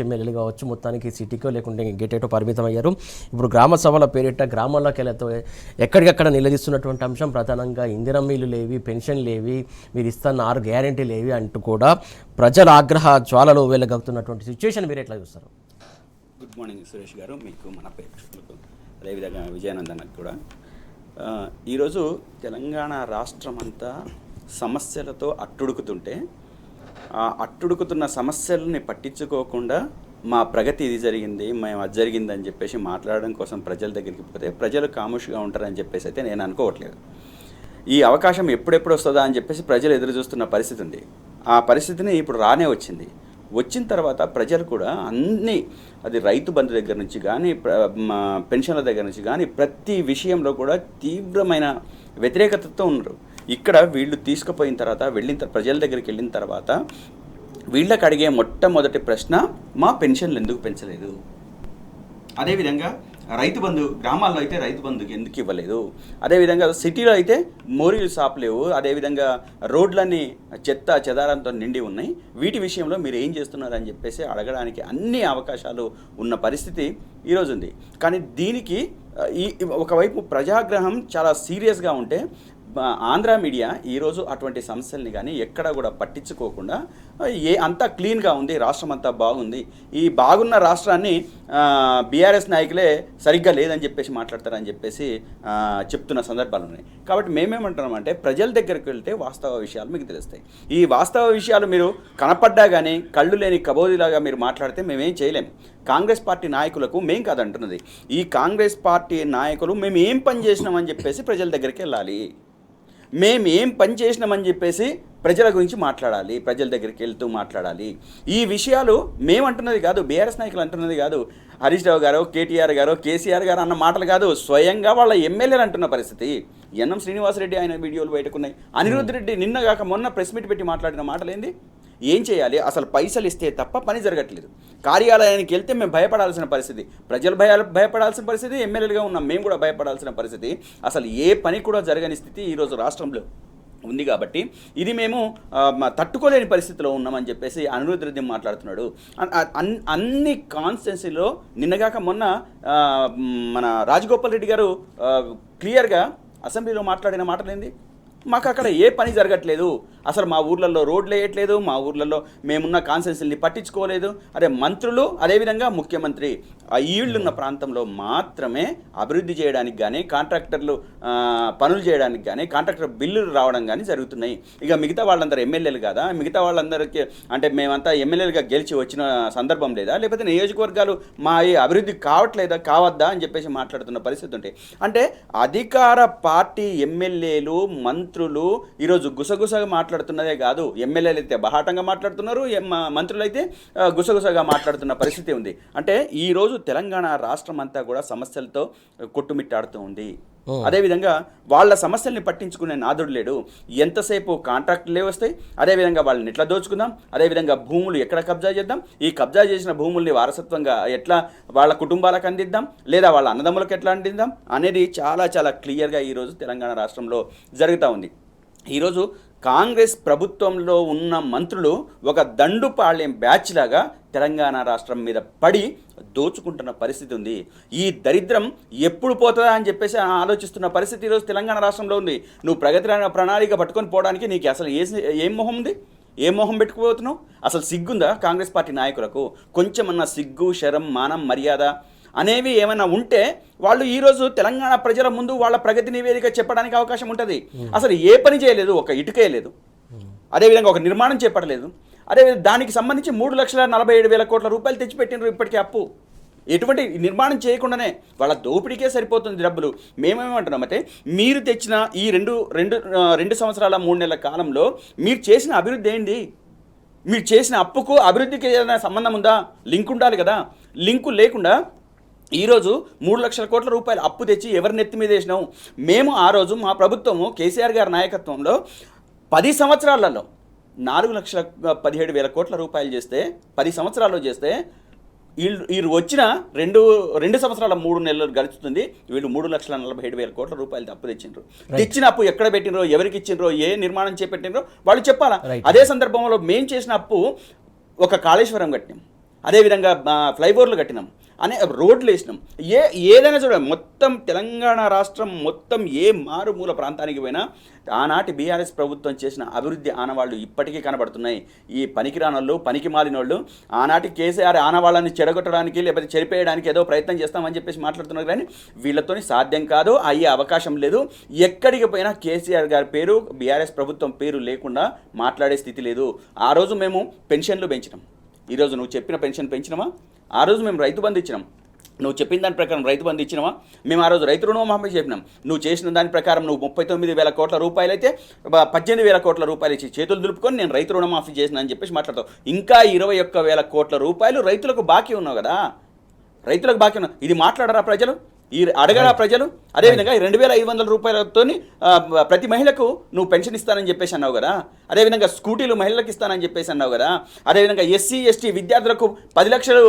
ఎమ్మెల్యేలు కావచ్చు మొత్తానికి సిటీకో లేకుంటే గేటేటో పరిమితం అయ్యారు. ఇప్పుడు గ్రామ సభల పేరిట గ్రామాల్లోకి వెళ్ళతో ఎక్కడికక్కడ నిలదీస్తున్నటువంటి అంశం ప్రధానంగా ఇందిరమ్మ ఇల్లు లేవి, పెన్షన్ లేవి, మీరు ఇస్తున్న 6 గ్యారెంటీ లేవి అంటూ కూడా ప్రజల ఆగ్రహ జ్వాలలో వెలుగవుతున్నటువంటి సిచ్యువేషన్ మీరు ఎట్లా చూస్తారు? గుడ్ మార్నింగ్ సురేష్ గారు, మీకు మన ప్రేక్షకులకు అదేవిధంగా విజయానందనకు కూడా. ఈరోజు తెలంగాణ రాష్ట్రం అంతా సమస్యలతో అట్టుడుకుతుంటే ఆ అట్టుడుకుతున్న సమస్యలని పట్టించుకోకుండా మా ప్రగతి ఇది జరిగింది, మేము అది జరిగిందని చెప్పేసి మాట్లాడడం కోసం ప్రజల దగ్గరికి పోతే ప్రజలు ఖామోష్గా ఉంటారని చెప్పేసి అయితే నేను అనుకోవట్లేదు. ఈ అవకాశం ఎప్పుడెప్పుడు వస్తుందా అని చెప్పేసి ప్రజలు ఎదురు చూస్తున్న పరిస్థితి ఉంది. ఆ పరిస్థితిని ఇప్పుడు రానే వచ్చింది. వచ్చిన తర్వాత ప్రజలు కూడా అన్నీ, అది రైతు బంధు దగ్గర నుంచి కానీ పెన్షన్ల దగ్గర నుంచి కానీ ప్రతి విషయంలో కూడా తీవ్రమైన వ్యతిరేకతతో ఉన్నారు. ఇక్కడ వీళ్ళు తీసుకుపోయిన తర్వాత ప్రజల దగ్గరికి వెళ్ళిన తర్వాత వీళ్ళకి అడిగే మొట్టమొదటి ప్రశ్న, మా పెన్షన్లు ఎందుకు పెంచలేదు? అదేవిధంగా రైతు బంధు, గ్రామాల్లో అయితే రైతు బంధుకి ఎందుకు ఇవ్వలేదు? అదేవిధంగా సిటీలో అయితే మోరీలు షాప్ లేవు, అదేవిధంగా రోడ్లన్నీ చెత్త చెదారంతో నిండి ఉన్నాయి, వీటి విషయంలో మీరు ఏం చేస్తున్నారని చెప్పేసి అడగడానికి అన్ని అవకాశాలు ఉన్న పరిస్థితి ఈరోజు ఉంది. కానీ దీనికి ఒకవైపు ప్రజాగ్రహం చాలా సీరియస్గా ఉంటే ఆంధ్ర మీడియా ఈరోజు అటువంటి సమస్యల్ని కానీ ఎక్కడ కూడా పట్టించుకోకుండా అంతా క్లీన్గా ఉంది, రాష్ట్రం అంతా బాగుంది, ఈ బాగున్న రాష్ట్రాన్ని బీఆర్ఎస్ నాయకులే సరిగ్గా లేదని చెప్పేసి మాట్లాడతారని చెప్పేసి చెప్తున్న సందర్భాలు ఉన్నాయి. కాబట్టి మేమేమంటున్నామంటే ప్రజల దగ్గరికి వెళ్తే వాస్తవ విషయాలు మీకు తెలుస్తాయి. ఈ వాస్తవ విషయాలు మీరు కనపడ్డా కానీ కళ్ళు లేని కబోదిలాగా మీరు మాట్లాడితే మేమేం చేయలేం. కాంగ్రెస్ పార్టీ నాయకులకు మేం కాదంటున్నది, ఈ కాంగ్రెస్ పార్టీ నాయకులు మేము ఏం పని చేసినామని చెప్పేసి ప్రజల దగ్గరికి వెళ్ళాలి, మేము ఏం పని చేసినామని చెప్పేసి ప్రజల గురించి మాట్లాడాలి, ప్రజల దగ్గరికి వెళ్తూ మాట్లాడాలి. ఈ విషయాలు మేమంటున్నది కాదు, బీఆర్ఎస్ నాయకులు అంటున్నది కాదు, హరీష్ రావు గారు, కేటీఆర్ గారు, కేసీఆర్ గారు అన్న మాటలు కాదు, స్వయంగా వాళ్ళ ఎమ్మెల్యేలు అంటున్న పరిస్థితి. ఎన్ఎం శ్రీనివాసరెడ్డి ఆయన వీడియోలు బయటకున్నాయి, అనిరుద్ధ్ రెడ్డి నిన్నగాక మొన్న ప్రెస్ మీట్ పెట్టి మాట్లాడిన మాటలేంది? ఏం చేయాలి, అసలు పైసలు ఇస్తే తప్ప పని జరగట్లేదు, కార్యాలయానికి వెళ్తే మేము భయపడాల్సిన పరిస్థితి, ప్రజలు భయపడాల్సిన పరిస్థితి, ఎమ్మెల్యేలుగా ఉన్నాం మేము కూడా భయపడాల్సిన పరిస్థితి, అసలు ఏ పని కూడా జరగని స్థితి ఈరోజు రాష్ట్రంలో ఉంది. కాబట్టి ఇది మేము తట్టుకోలేని పరిస్థితిలో ఉన్నామని చెప్పేసి అనిరుద్ధ్ రెడ్డి మాట్లాడుతున్నాడు. అన్ని కాన్స్టిట్యున్సీలో నిన్నగాక మొన్న మన రాజగోపాల్ రెడ్డి గారు క్లియర్గా అసెంబ్లీలో మాట్లాడిన మాటలేంది? మాకు అక్కడ ఏ పని జరగట్లేదు, అసలు మా ఊర్లలో రోడ్లు వేయట్లేదు, మా ఊర్లలో మేమున్న కాన్స్టిట్యున్సీని పట్టించుకోలేదు. అదే మంత్రులు, అదేవిధంగా ముఖ్యమంత్రి ఈళ్ళున్న ప్రాంతంలో మాత్రమే అభివృద్ధి చేయడానికి కానీ, కాంట్రాక్టర్లు పనులు చేయడానికి కానీ, కాంట్రాక్టర్ బిల్లులు రావడం కానీ జరుగుతున్నాయి. ఇక మిగతా వాళ్ళందరూ ఎమ్మెల్యేలు కాదా? మిగతా వాళ్ళందరికీ అంటే మేమంతా ఎమ్మెల్యేలుగా గెలిచి వచ్చిన సందర్భం లేదా? లేకపోతే నియోజకవర్గాలు మా అభివృద్ధి కావట్లేదా, కావద్దా అని చెప్పేసి మాట్లాడుతున్న పరిస్థితి ఉంటాయి. అంటే అధికార పార్టీ ఎమ్మెల్యేలు, మంత్రులు ఈరోజు గుసగుసగా మాట్లాడుతున్నదే కాదు, ఎమ్మెల్యేలు అయితే బహాటంగా మాట్లాడుతున్నారు, మంత్రులు అయితే గుసగుసగా మాట్లాడుతున్న పరిస్థితి ఉంది. అంటే ఈరోజు తెలంగాణ రాష్ట్రం అంతా కూడా సమస్యలతో కొట్టుమిట్టాడుతూ ఉంది. అదేవిధంగా వాళ్ళ సమస్యల్ని పట్టించుకునే నాదుడు లేడు. ఎంతసేపు కాంట్రాక్టులే వస్తాయి, అదేవిధంగా వాళ్ళని ఎట్లా దోచుకుందాం, అదేవిధంగా భూములు ఎక్కడ కబ్జా చేద్దాం, ఈ కబ్జా చేసిన భూముల్ని వారసత్వంగా ఎట్లా వాళ్ళ కుటుంబాలకు అందిద్దాం, లేదా వాళ్ళ అన్నదమ్ములకు ఎట్లా అందిద్దాం అనేది చాలా చాలా క్లియర్గా ఈరోజు తెలంగాణ రాష్ట్రంలో జరుగుతూ ఉంది. ఈరోజు కాంగ్రెస్ ప్రభుత్వంలో ఉన్న మంత్రులు ఒక దండుపాళ్యం బ్యాచ్ లాగా తెలంగాణ రాష్ట్రం మీద పడి దోచుకుంటున్న పరిస్థితి ఉంది. ఈ దరిద్రం ఎప్పుడు పోతుందా అని చెప్పేసి ఆలోచిస్తున్న పరిస్థితి ఈరోజు తెలంగాణ రాష్ట్రంలో ఉంది. నువ్వు ప్రగతి ప్రణాళిక పట్టుకొని పోవడానికి నీకు అసలు ఏం మొహం ఉంది? ఏం మొహం పెట్టుకుపోతున్నావు? అసలు సిగ్గుందా కాంగ్రెస్ పార్టీ నాయకులకు? కొంచెమన్నా సిగ్గు, శరం, మానం, మర్యాద అనేవి ఏమైనా ఉంటే వాళ్ళు ఈరోజు తెలంగాణ ప్రజల ముందు వాళ్ళ ప్రగతి నివేదిక చెప్పడానికి అవకాశం ఉంటుంది. అసలు ఏ పని చేయలేదు, ఒక ఇటుక వేయలేదు, అదేవిధంగా ఒక నిర్మాణం చేపట్టలేదు, అదేవిధంగా దానికి సంబంధించి 3,47,000 కోట్ల రూపాయలు తెచ్చిపెట్టినారు ఇప్పటికీ అప్పు. ఎటువంటి నిర్మాణం చేయకుండానే వాళ్ళ దోపిడీకే సరిపోతుంది డబ్బులు. మేమేమంటున్నామంటే మీరు తెచ్చిన ఈ రెండు సంవత్సరాల 3 నెలల కాలంలో మీరు చేసిన అభివృద్ధి ఏంటి? మీరు చేసిన అప్పుకు అభివృద్ధికి ఏదైనా సంబంధం ఉందా? లింక్ ఉండాలి కదా. లింకు లేకుండా ఈరోజు 3 లక్షల కోట్ల రూపాయలు అప్పు తెచ్చి ఎవరి నెత్తి మీద వేసినాం? మేము ఆ రోజు మా ప్రభుత్వము కేసీఆర్ గారి నాయకత్వంలో 10 సంవత్సరాలలో 4,17,000 కోట్ల రూపాయలు చేస్తే, 10 సంవత్సరాల్లో చేస్తే వీళ్ళు వచ్చిన రెండు సంవత్సరాల 3 నెలలు గడుచుతుంది, వీళ్ళు 3,47,000 కోట్ల రూపాయలు అప్పు తెచ్చిండ్రు. తెచ్చిన అప్పు ఎక్కడ పెట్టినరో, ఎవరికి ఇచ్చిండ్రో, ఏ నిర్మాణం చేపట్టినరో వాళ్ళు చెప్పాలా. అదే సందర్భంలో మేము చేసిన అప్పు ఒక కాళేశ్వరం కట్టినాం, అదేవిధంగా ఫ్లైఓవర్లు కట్టినాం, రోడ్లు వేసినాం. ఏదైనా చూడండి, మొత్తం తెలంగాణ రాష్ట్రం మొత్తం ఏ మారుమూల ప్రాంతానికి పోయినా ఆనాటి బీఆర్ఎస్ ప్రభుత్వం చేసిన అభివృద్ధి ఆనవాళ్ళు ఇప్పటికీ కనబడుతున్నాయి. ఈ పనికిరానోళ్ళు, పనికి మాలినోళ్ళు ఆనాటి కేసీఆర్ ఆనవాళ్ళని చెడగొట్టడానికి లేకపోతే చెరిపేయడానికి ఏదో ప్రయత్నం చేస్తామని చెప్పేసి మాట్లాడుతున్నారు, కానీ వీళ్ళతోని సాధ్యం కాదు, అయ్యే అవకాశం లేదు. ఎక్కడికి పోయినా కేసీఆర్ గారి పేరు, బీఆర్ఎస్ ప్రభుత్వం పేరు లేకుండా మాట్లాడే స్థితి లేదు. ఆ రోజు మేము పెన్షన్లు పెంచినాం, ఈరోజు నువ్వు చెప్పిన పెన్షన్ పెంచినామా? ఆ రోజు మేము రైతు బంధు ఇచ్చినాం, నువ్వు చెప్పిన దాని ప్రకారం రైతు బంధు ఇచ్చినావా? మేము ఆ రోజు రైతు రుణమాఫీ చెప్పినాం, నువ్వు చేసిన దాని ప్రకారం నువ్వు 39,000 కోట్ల రూపాయలు అయితే 18,000 కోట్ల రూపాయలు ఇచ్చి చేతులు దులుపుకొని నేను రైతు రుణమాఫీ చేసిన అని చెప్పేసి మాట్లాడతావు. ఇంకా 21,000 కోట్ల రూపాయలు రైతులకు బాకీ ఉన్నావు కదా, రైతులకు బాకీ ఉన్నావు. ఇది మాట్లాడరా ప్రజలు? అడగరా ప్రజలు? అదేవిధంగా 2,500 రూపాయలతో ప్రతి మహిళకు నువ్వు పెన్షన్ ఇస్తానని చెప్పేసి అన్నావు కదా, అదేవిధంగా స్కూటీలు మహిళలకు ఇస్తానని చెప్పేసి అన్నావు కదా, అదేవిధంగా ఎస్సీ ఎస్టీ విద్యార్థులకు 10 లక్షలు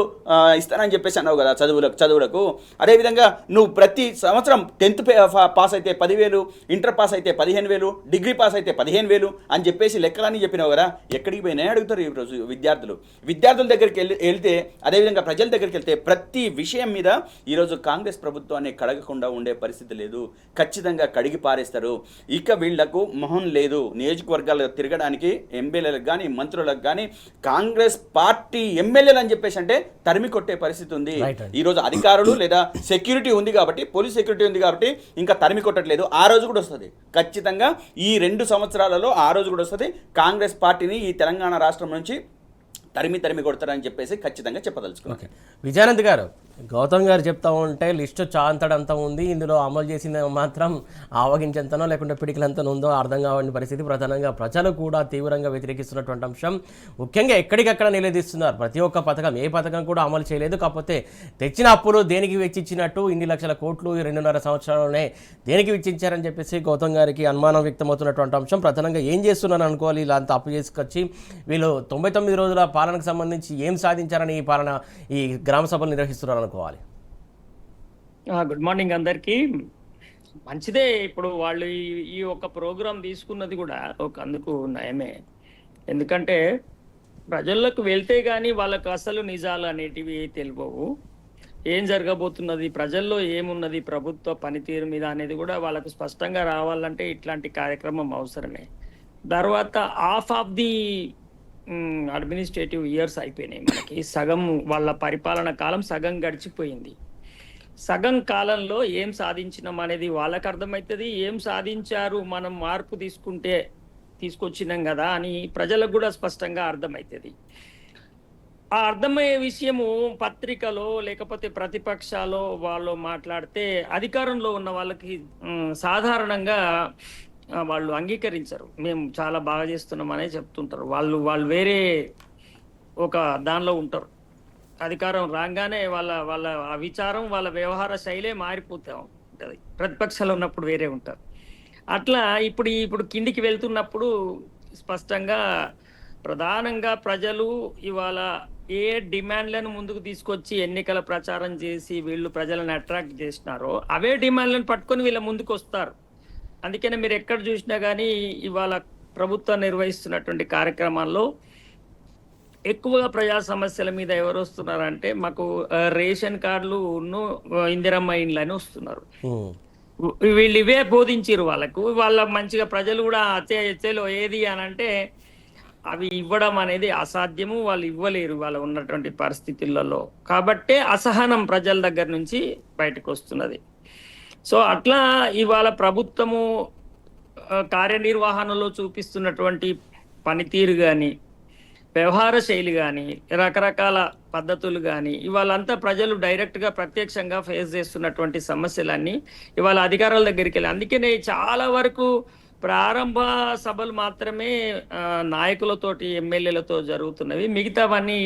ఇస్తానని చెప్పేసి అన్నావు కదా చదువులకు. అదేవిధంగా నువ్వు ప్రతి సంవత్సరం 10th పాస్ అయితే 10,000, ఇంటర్ పాస్ అయితే 15,000, డిగ్రీ పాస్ అయితే 15,000 అని చెప్పేసి లెక్కలన్నీ చెప్పినావు కదా. ఎక్కడికి పోయినా అడుగుతారు ఈరోజు విద్యార్థుల దగ్గరికి వెళ్తే, అదేవిధంగా ప్రజల దగ్గరికి వెళ్తే ప్రతి విషయం మీద ఈరోజు కాంగ్రెస్ ప్రభుత్వాన్ని కడగకుండా ఉండే పరిస్థితి లేదు. ఖచ్చితంగా కడిగి పారేస్తారు. ఇక వీళ్లకు మొహం లేదు. నియోజకవర్గాలు తిరగడానికి ఎమ్మెల్యేలకు కానీ మంత్రులకు కానీ కాంగ్రెస్ పార్టీ ఎమ్మెల్యేలు అని చెప్పేసి అంటే తరిమి కొట్టే పరిస్థితి ఉంది. ఈరోజు అధికారులు లేదా సెక్యూరిటీ ఉంది కాబట్టి, పోలీస్ సెక్యూరిటీ ఉంది కాబట్టి ఇంకా తరిమి కొట్టట్లేదు. ఆ రోజు కూడా వస్తుంది ఖచ్చితంగా. ఈ 2 సంవత్సరాలలో ఆ రోజు కూడా వస్తుంది. కాంగ్రెస్ పార్టీని ఈ తెలంగాణ రాష్ట్రం నుంచి తరిమి కొడతారని చెప్పేసి ఖచ్చితంగా చెప్పదలుచుకున్నాను. ఓకే, విజయానంద్ గారు, గౌతమ్ గారు చెప్తా ఉంటే లిస్టు చాంతడంతా ఉంది, ఇందులో అమలు చేసిన మాత్రం ఆవగించేంతనో లేకుంటే పిడికిలంతనో ఉందో అర్థం కావని పరిస్థితి. ప్రధానంగా ప్రజలు కూడా తీవ్రంగా వ్యతిరేకిస్తున్నటువంటి అంశం. ముఖ్యంగా ఎక్కడికక్కడ నిలదీస్తున్నారు. ప్రతి ఒక్క పథకం, ఏ పథకం కూడా అమలు చేయలేదు. కాకపోతే తెచ్చిన అప్పులు దేనికి వెచ్చించినట్టు, ఇన్ని లక్షల కోట్లు 2.5 సంవత్సరాల్లోనే దేనికి వెచ్చించారని చెప్పేసి గౌతమ్ గారికి అనుమానం వ్యక్తమవుతున్నటువంటి అంశం. ప్రధానంగా ఏం చేస్తున్నారని అనుకోవాలి? ఇలా అంత అప్పు చేసుకొచ్చి వీళ్ళు 99 రోజుల పాలనకు సంబంధించి ఏం సాధించారని ఈ గ్రామ సభలు నిర్వహిస్తున్నారు అనుకోవాలి? గుడ్ మార్నింగ్ అందరికీ. మంచిదే. ఇప్పుడు వాళ్ళు ఈ ఒక ప్రోగ్రాం తీసుకున్నది కూడా అందుకు నయమే. ఎందుకంటే ప్రజల్లోకి వెళ్తే గానీ వాళ్ళకు అసలు నిజాలు అనేటివి తెలియవు. ఏం జరగబోతున్నది, ప్రజల్లో ఏమున్నది, ప్రభుత్వ పనితీరు మీద అనేది కూడా వాళ్ళకు స్పష్టంగా రావాలంటే ఇట్లాంటి కార్యక్రమం అవసరమే. తర్వాత half of the administrative years అయిపోయినాయి. మనకి సగం వాళ్ళ పరిపాలన కాలం సగం గడిచిపోయింది. సగం కాలంలో ఏం సాధించినాం అనేది వాళ్ళకు అర్థమవుతుంది. ఏం సాధించారు, మనం మార్పు తీసుకొచ్చినాం కదా అని ప్రజలకు కూడా స్పష్టంగా అర్థమవుతుంది. ఆ అర్థమయ్యే విషయము పత్రికలో లేకపోతే ప్రతిపక్షాలో వాళ్ళు మాట్లాడితే అధికారంలో ఉన్న వాళ్ళకి సాధారణంగా వాళ్ళు అంగీకరించరు. మేము చాలా బాగా చేస్తున్నాం అనే చెప్తుంటారు. వాళ్ళు వేరే ఒక దానిలో ఉంటారు. అధికారం రాగానే వాళ్ళ విచారం, వాళ్ళ వ్యవహార శైలే మారిపోతూ ఉంటుంది. ప్రతిపక్షాలు ఉన్నప్పుడు వేరే ఉంటారు. అట్లా ఇప్పుడు కిందికి వెళ్తున్నప్పుడు స్పష్టంగా ప్రధానంగా ప్రజలు ఇవాళ ఏ డిమాండ్లను ముందుకు తీసుకొచ్చి ఎన్నికల ప్రచారం చేసి వీళ్ళు ప్రజలను అట్రాక్ట్ చేసినారో అవే డిమాండ్లను పట్టుకొని వీళ్ళ ముందుకు వస్తారు. అందుకనే మీరు ఎక్కడ చూసినా కానీ ఇవాళ ప్రభుత్వం నిర్వహిస్తున్నటువంటి కార్యక్రమాల్లో ఎక్కువగా ప్రజా సమస్యల మీద ఎవరు వస్తున్నారంటే మాకు రేషన్ కార్డులు ఇందిరమ్మ ఇండ్లు అని వస్తున్నారు. వీళ్ళు ఇవే బోధించారు వాళ్ళకు. వాళ్ళ మంచిగా ప్రజలు కూడా అచ్చేలో ఏది అని అంటే అవి ఇవ్వడం అనేది అసాధ్యము. వాళ్ళు ఇవ్వలేరు వాళ్ళ ఉన్నటువంటి పరిస్థితులలో. కాబట్టే అసహనం ప్రజల దగ్గర నుంచి బయటకు వస్తున్నది. సో అట్లా ఇవాళ ప్రభుత్వము కార్యనిర్వహణలో చూపిస్తున్నటువంటి పనితీరు కానీ, వ్యవహార శైలి కానీ, రకరకాల పద్ధతులు కానీ ఇవాళంతా ప్రజలు డైరెక్ట్గా ప్రత్యక్షంగా ఫేస్ చేస్తున్నటువంటి సమస్యలన్నీ ఇవాళ అధికారుల దగ్గరికి వెళ్ళి, అందుకనే చాలా వరకు ప్రారంభ సభలు మాత్రమే నాయకులతోటి ఎమ్మెల్యేలతో జరుగుతున్నవి. మిగతావన్నీ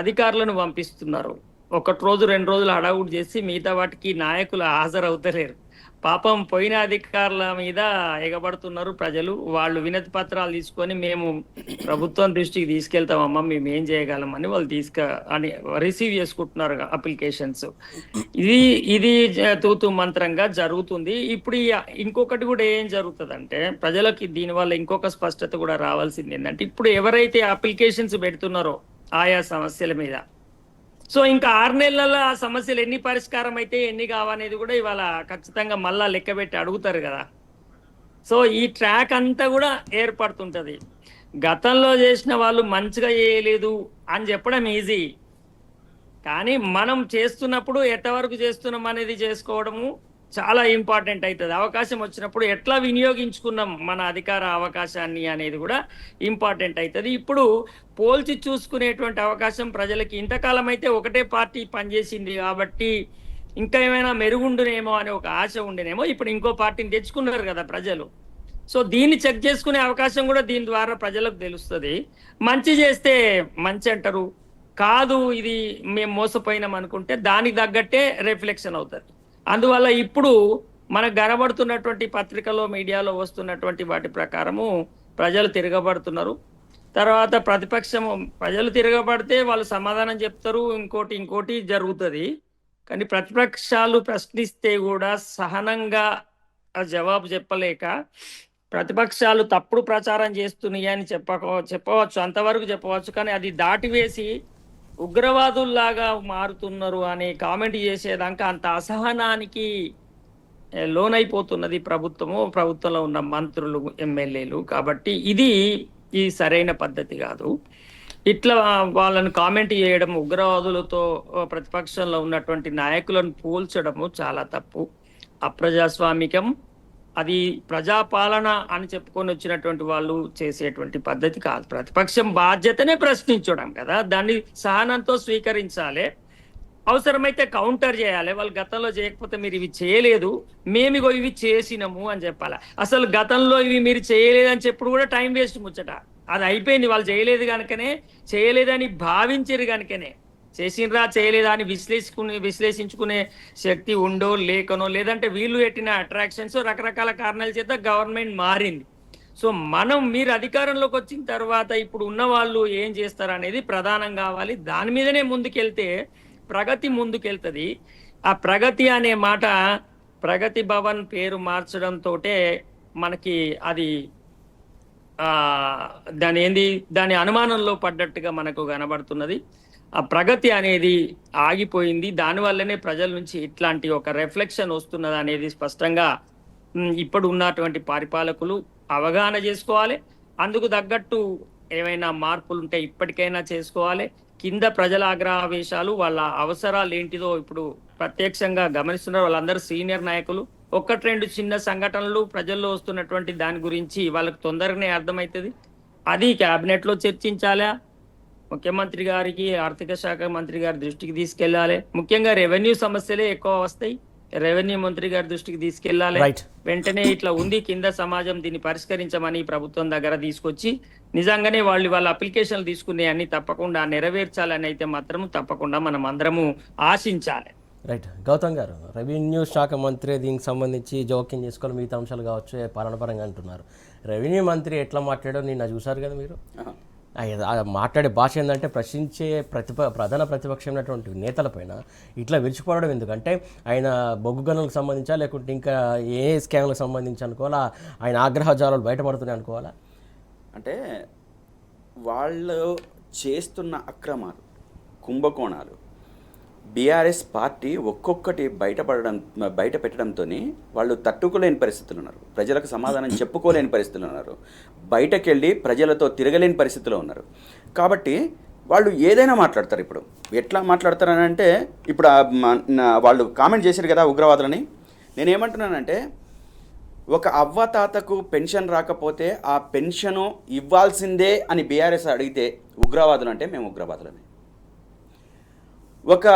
అధికారులను పంపిస్తున్నారు. 1 రోజు 2 రోజులు హడావుడి చేసి మిగతా వాటికి నాయకులు హాజరవుతలేరు. పాపం పోయిన అధికారుల మీద ఎగబడుతున్నారు ప్రజలు. వాళ్ళు వినతి పత్రాలు తీసుకొని మేము ప్రభుత్వం దృష్టికి తీసుకెళ్తామమ్మా, మేము ఏం చేయగలమని వాళ్ళు రిసీవ్ చేసుకుంటున్నారు అప్లికేషన్స్. ఇది తూతు మంత్రంగా జరుగుతుంది. ఇప్పుడు ఇంకొకటి కూడా ఏం జరుగుతుందంటే ప్రజలకి దీనివల్ల ఇంకొక స్పష్టత కూడా రావాల్సింది ఏంటంటే, ఇప్పుడు ఎవరైతే అప్లికేషన్స్ పెడుతున్నారో ఆయా సమస్యల మీద సో ఇంకా 6 నెలల ఆ సమస్యలు ఎన్ని పరిష్కారం అయితే ఎన్ని కావనేది కూడా ఇవాళ ఖచ్చితంగా మళ్ళా లెక్కబెట్టి అడుగుతారు కదా. సో ఈ ట్రాక్ అంతా కూడా ఏర్పడుతుంటది. గతంలో చేసిన వాళ్ళు మంచిగా చేయలేదు అని చెప్పడం ఈజీ, కానీ మనం చేస్తున్నప్పుడు ఎంతవరకు చేస్తున్నాం అనేది చేసుకోవడము చాలా ఇంపార్టెంట్ అవుతుంది. అవకాశం వచ్చినప్పుడు ఎట్లా వినియోగించుకున్నాం మన అధికార అవకాశాన్ని అనేది కూడా ఇంపార్టెంట్ అవుతుంది. ఇప్పుడు పోల్చి చూసుకునేటువంటి అవకాశం ప్రజలకి, ఇంతకాలం అయితే ఒకటే పార్టీ పనిచేసింది కాబట్టి ఇంకా ఏమైనా మెరుగుండునేమో అనే ఒక ఆశ ఉండేనేమో, ఇప్పుడు ఇంకో పార్టీని తెచ్చుకున్నారు కదా ప్రజలు. సో దీన్ని చెక్ చేసుకునే అవకాశం కూడా దీని ద్వారా ప్రజలకు తెలుస్తుంది. మంచి చేస్తే మంచి అంటారు, కాదు ఇది మేము మోసపోయినాం అనుకుంటే దానికి తగ్గట్టే రిఫ్లెక్షన్ అవుతుంది. అందువల్ల ఇప్పుడు మనకు కనబడుతున్నటువంటి పత్రికలో మీడియాలో వస్తున్నటువంటి వాటి ప్రకారము ప్రజలు తిరగబడుతున్నారు. తర్వాత ప్రతిపక్షము ప్రజలు తిరగబడితే వాళ్ళు సమాధానం చెప్తారు, ఇంకోటి జరుగుతుంది. కానీ ప్రతిపక్షాలు ప్రశ్నిస్తే కూడా సహనంగా జవాబు చెప్పలేక ప్రతిపక్షాలు తప్పుడు ప్రచారం చేస్తున్నాయి అని చెప్పవచ్చు, అంతవరకు చెప్పవచ్చు. కానీ అది దాటివేసి ఉగ్రవాదుల్లాగా మారుతున్నారు అనే కామెంట్ చేసేదాకా అంత అసహనానికి లోనైపోతున్నది ప్రభుత్వంలో ఉన్న మంత్రులు, ఎమ్మెల్యేలు. కాబట్టి ఈ సరైన పద్ధతి కాదు. ఇట్లా వాళ్ళని కామెంట్ చేయడం, ఉగ్రవాదులతో ప్రతిపక్షంలో ఉన్నటువంటి నాయకులను పోల్చడము చాలా తప్పు, అప్రజాస్వామికం. అది ప్రజాపాలన అని చెప్పుకొని వచ్చినటువంటి వాళ్ళు చేసేటువంటి పద్ధతి కాదు. ప్రతిపక్షం బాధ్యతనే ప్రశ్నించడం కదా, దాన్ని సహనంతో స్వీకరించాలి. అవసరమైతే కౌంటర్ చేయాలి. వాళ్ళు గతంలో చేయకపోతే మీరు ఇవి చేయలేదు, మేము ఇవి చేసినాము అని చెప్పాలి. అసలు గతంలో ఇవి మీరు చేయలేదని చెప్పుడు కూడా టైం వేస్ట్ ముచ్చట. అది అయిపోయింది. వాళ్ళు చేయలేదు కనుకనే, చేయలేదని భావించారు కనుకనే. చేసినరా చేయలేదా అని విశ్లేషించుకునే శక్తి ఉండో లేకనో, లేదంటే వీళ్ళు పెట్టిన అట్రాక్షన్స్, రకరకాల కారణాల చేత గవర్నమెంట్ మారింది. సో మీరు అధికారంలోకి వచ్చిన తర్వాత ఇప్పుడు ఉన్న వాళ్ళు ఏం చేస్తారు అనేది ప్రధానం కావాలి. దాని మీదనే ముందుకెళ్తే ప్రగతి ముందుకెళ్తుంది. ఆ ప్రగతి అనే మాట ప్రగతి భవన్ పేరు మార్చడంతో మనకి అది దాని అనుమానంలో పడ్డట్టుగా మనకు కనబడుతున్నది. ఆ ప్రగతి అనేది ఆగిపోయింది. దానివల్లనే ప్రజల నుంచి ఇట్లాంటి ఒక రిఫ్లెక్షన్ వస్తున్నది అనేది స్పష్టంగా ఇప్పుడు ఉన్నటువంటి పరిపాలకులు అవగాహన చేసుకోవాలి. అందుకు తగ్గట్టు ఏమైనా మార్పులు ఉంటే ఇప్పటికైనా చేసుకోవాలి. కింద ప్రజల ఆగ్రహావేశాలు, వాళ్ళ అవసరాలు ఏంటిదో ఇప్పుడు ప్రత్యక్షంగా గమనిస్తున్నారు. వాళ్ళందరూ సీనియర్ నాయకులు. 1-2 చిన్న సంఘటనలు ప్రజల్లో వస్తున్నటువంటి దాని గురించి వాళ్ళకి తొందరగానే అర్థమవుతుంది. అది క్యాబినెట్ లో చర్చించాలా, ముఖ్యమంత్రి గారికి, ఆర్థిక శాఖ మంత్రి గారి దృష్టికి తీసుకెళ్లాలి. ముఖ్యంగా రెవెన్యూ సమస్యలే ఎక్కువ వస్తాయి, రెవెన్యూ మంత్రి గారి దృష్టికి తీసుకెళ్లాలి. వెంటనే ఇట్లా ఉంది, కింద సమాజం దీన్ని పరిష్కరించమని ప్రభుత్వం దగ్గర తీసుకొచ్చి నిజంగానే వాళ్ళ అప్లికేషన్లు తీసుకునే అన్ని తప్పకుండా నెరవేర్చాలని అయితే మాత్రం తప్పకుండా మనం అందరము ఆశించాలి. రైట్. గౌతమ్ గారు, రెవెన్యూ శాఖ మంత్రి దీనికి సంబంధించి జోక్యం చేసుకోవాలి, మిగతా అంశాలు కావచ్చు పాలనపరంగా అంటున్నారు. రెవెన్యూ మంత్రి ఎట్లా మాట్లాడో నిన్న చూసారు కదా మీరు. మాట్లాడే భాష ఏంటంటే ప్రశ్నించే ప్రధాన ప్రతిపక్షమైనటువంటి నేతలపైన ఇట్లా విరుచుకోవడం. ఎందుకంటే ఆయన బొగ్గు గనులకు సంబంధించా, లేకుంటే ఇంకా ఏ స్కామ్లకు సంబంధించి అనుకోవాలా, ఆయన ఆగ్రహజాలాలు బయటపడుతున్నాయి అనుకోవాలా? అంటే వాళ్ళు చేస్తున్న అక్రమాలు, కుంభకోణాలు బీఆర్ఎస్ పార్టీ ఒక్కొక్కటి బయట పెట్టడంతో వాళ్ళు తట్టుకోలేని పరిస్థితులు ఉన్నారు. ప్రజలకు సమాధానం చెప్పుకోలేని పరిస్థితులు ఉన్నారు. బయటకెళ్ళి ప్రజలతో తిరగలేని పరిస్థితిలో ఉన్నారు. కాబట్టి వాళ్ళు ఏదైనా మాట్లాడతారు. ఇప్పుడు ఎట్లా మాట్లాడతారని అంటే, ఇప్పుడు వాళ్ళు కామెంట్ చేశారు కదా ఉగ్రవాదులని. నేనేమంటున్నానంటే, ఒక అవ్వతాతకు పెన్షన్ రాకపోతే ఆ పెన్షను ఇవ్వాల్సిందే అని బీఆర్ఎస్ అడిగితే ఉగ్రవాదులు అంటే మేము ఉగ్రవాదులమే. ఒక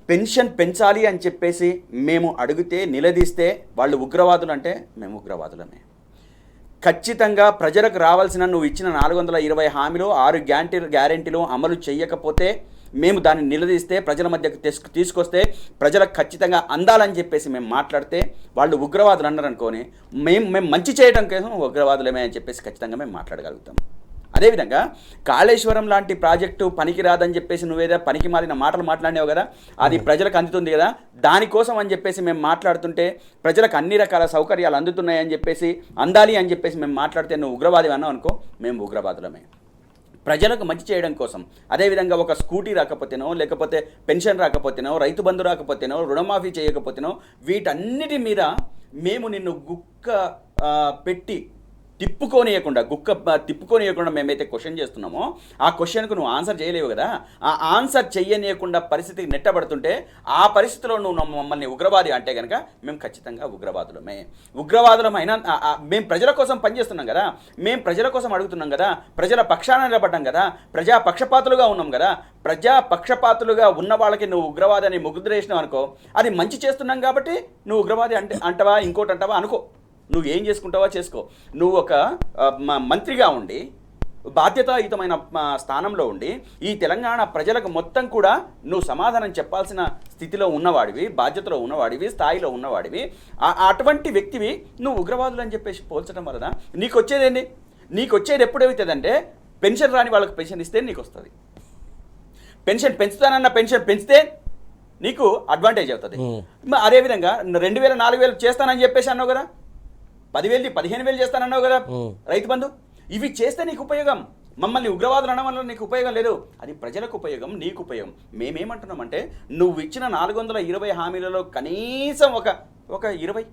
పెన్షన్ పెంచాలి అని చెప్పేసి మేము అడిగితే, నిలదీస్తే వాళ్ళు ఉగ్రవాదులు అంటే మేము ఉగ్రవాదులమే. ఖచ్చితంగా ప్రజలకు రావాల్సిన నువ్వు ఇచ్చిన 420 హామీలు, 6 గ్యారెంటీలు అమలు చేయకపోతే మేము దాన్ని నిలదీస్తే, ప్రజల మధ్యకు తీసుకొస్తే ప్రజలకు ఖచ్చితంగా అందాలని చెప్పేసి మేము మాట్లాడితే వాళ్ళు ఉగ్రవాదులు అన్నారు అనుకోని మేము మంచి చేయడం కోసం ఉగ్రవాదులమే అని చెప్పేసి ఖచ్చితంగా మేము మాట్లాడగలుగుతాం. అదేవిధంగా కాళేశ్వరం లాంటి ప్రాజెక్టు పనికి రాదని చెప్పేసి నువ్వేదో పనికి మాలిన మాటలు మాట్లాడినావు కదా, అది ప్రజలకు అందుతుంది కదా, దానికోసం అని చెప్పేసి మేము మాట్లాడుతుంటే ప్రజలకు అన్ని రకాల సౌకర్యాలు అందుతున్నాయని చెప్పేసి, అందాలి అని చెప్పేసి మేము మాట్లాడితే నువ్వు ఉగ్రవాది అన్నావు అనుకో, మేము ఉగ్రవాదులమే. ప్రజలకు మంచి చేయడం కోసం. అదేవిధంగా ఒక స్కూటీ రాకపోతేనో, లేకపోతే పెన్షన్ రాకపోతేనో, రైతు బంధు రాకపోతేనో, రుణమాఫీ చేయకపోతేనో, వీటన్నిటి మీద మేము నిన్ను పెట్టి తిప్పుకోనియకుండా మేమైతే క్వశ్చన్ చేస్తున్నామో, ఆ క్వశ్చన్కు నువ్వు ఆన్సర్ చేయలేవు కదా. ఆ ఆన్సర్ చెయ్యనీయకుండా పరిస్థితికి నెట్టబడుతుంటే, ఆ పరిస్థితిలో నువ్వు మమ్మల్ని ఉగ్రవాది అంటే కనుక మేము ఖచ్చితంగా ఉగ్రవాదులమైనా మేము ప్రజల కోసం పనిచేస్తున్నాం కదా, మేము ప్రజల కోసం అడుగుతున్నాం కదా, ప్రజల పక్షాన నిలబడ్డాం కదా, ప్రజా పక్షపాతులుగా ఉన్నాం కదా. ప్రజా పక్షపాతులుగా ఉన్న వాళ్ళకి నువ్వు ఉగ్రవాది అని ముద్రేసినావు అనుకో, అది మంచి చేస్తున్నాం కాబట్టి నువ్వు ఉగ్రవాది అంటవా, ఇంకోటి అంటావా అనుకో, నువ్వు ఏం చేసుకుంటావో చేసుకో. నువ్వు ఒక మంత్రిగా ఉండి, బాధ్యతాయుతమైన స్థానంలో ఉండి, ఈ తెలంగాణ ప్రజలకు మొత్తం కూడా నువ్వు సమాధానం చెప్పాల్సిన స్థితిలో ఉన్నవాడివి, బాధ్యతలో ఉన్నవాడివి, స్థాయిలో ఉన్నవాడివి. అటువంటి వ్యక్తివి నువ్వు ఉగ్రవాదులు అని చెప్పేసి పోల్చడం వలన నీకు వచ్చేదేంటి? నీకు వచ్చేది ఎప్పుడవుతుందంటే, పెన్షన్ రాని వాళ్ళకి పెన్షన్ ఇస్తే నీకు వస్తుంది. పెన్షన్ పెంచుతానన్న పెన్షన్ పెంచితే నీకు అడ్వాంటేజ్ అవుతుంది. అదేవిధంగా 2000 4000 చేస్తానని చెప్పేసి అన్నావు కదా, 10,000 15,000 చేస్తానన్నావు కదా రైతు బంధు. ఇవి చేస్తే నీకు ఉపయోగం. మమ్మల్ని ఉగ్రవాదులు అనడం వల్ల నీకు ఉపయోగం లేదు, అది ప్రజలకు ఉపయోగం, నీకు ఉపయోగం. మేమేమంటున్నామంటే, నువ్వు ఇచ్చిన 420 హామీలలో కనీసం ఒక 20,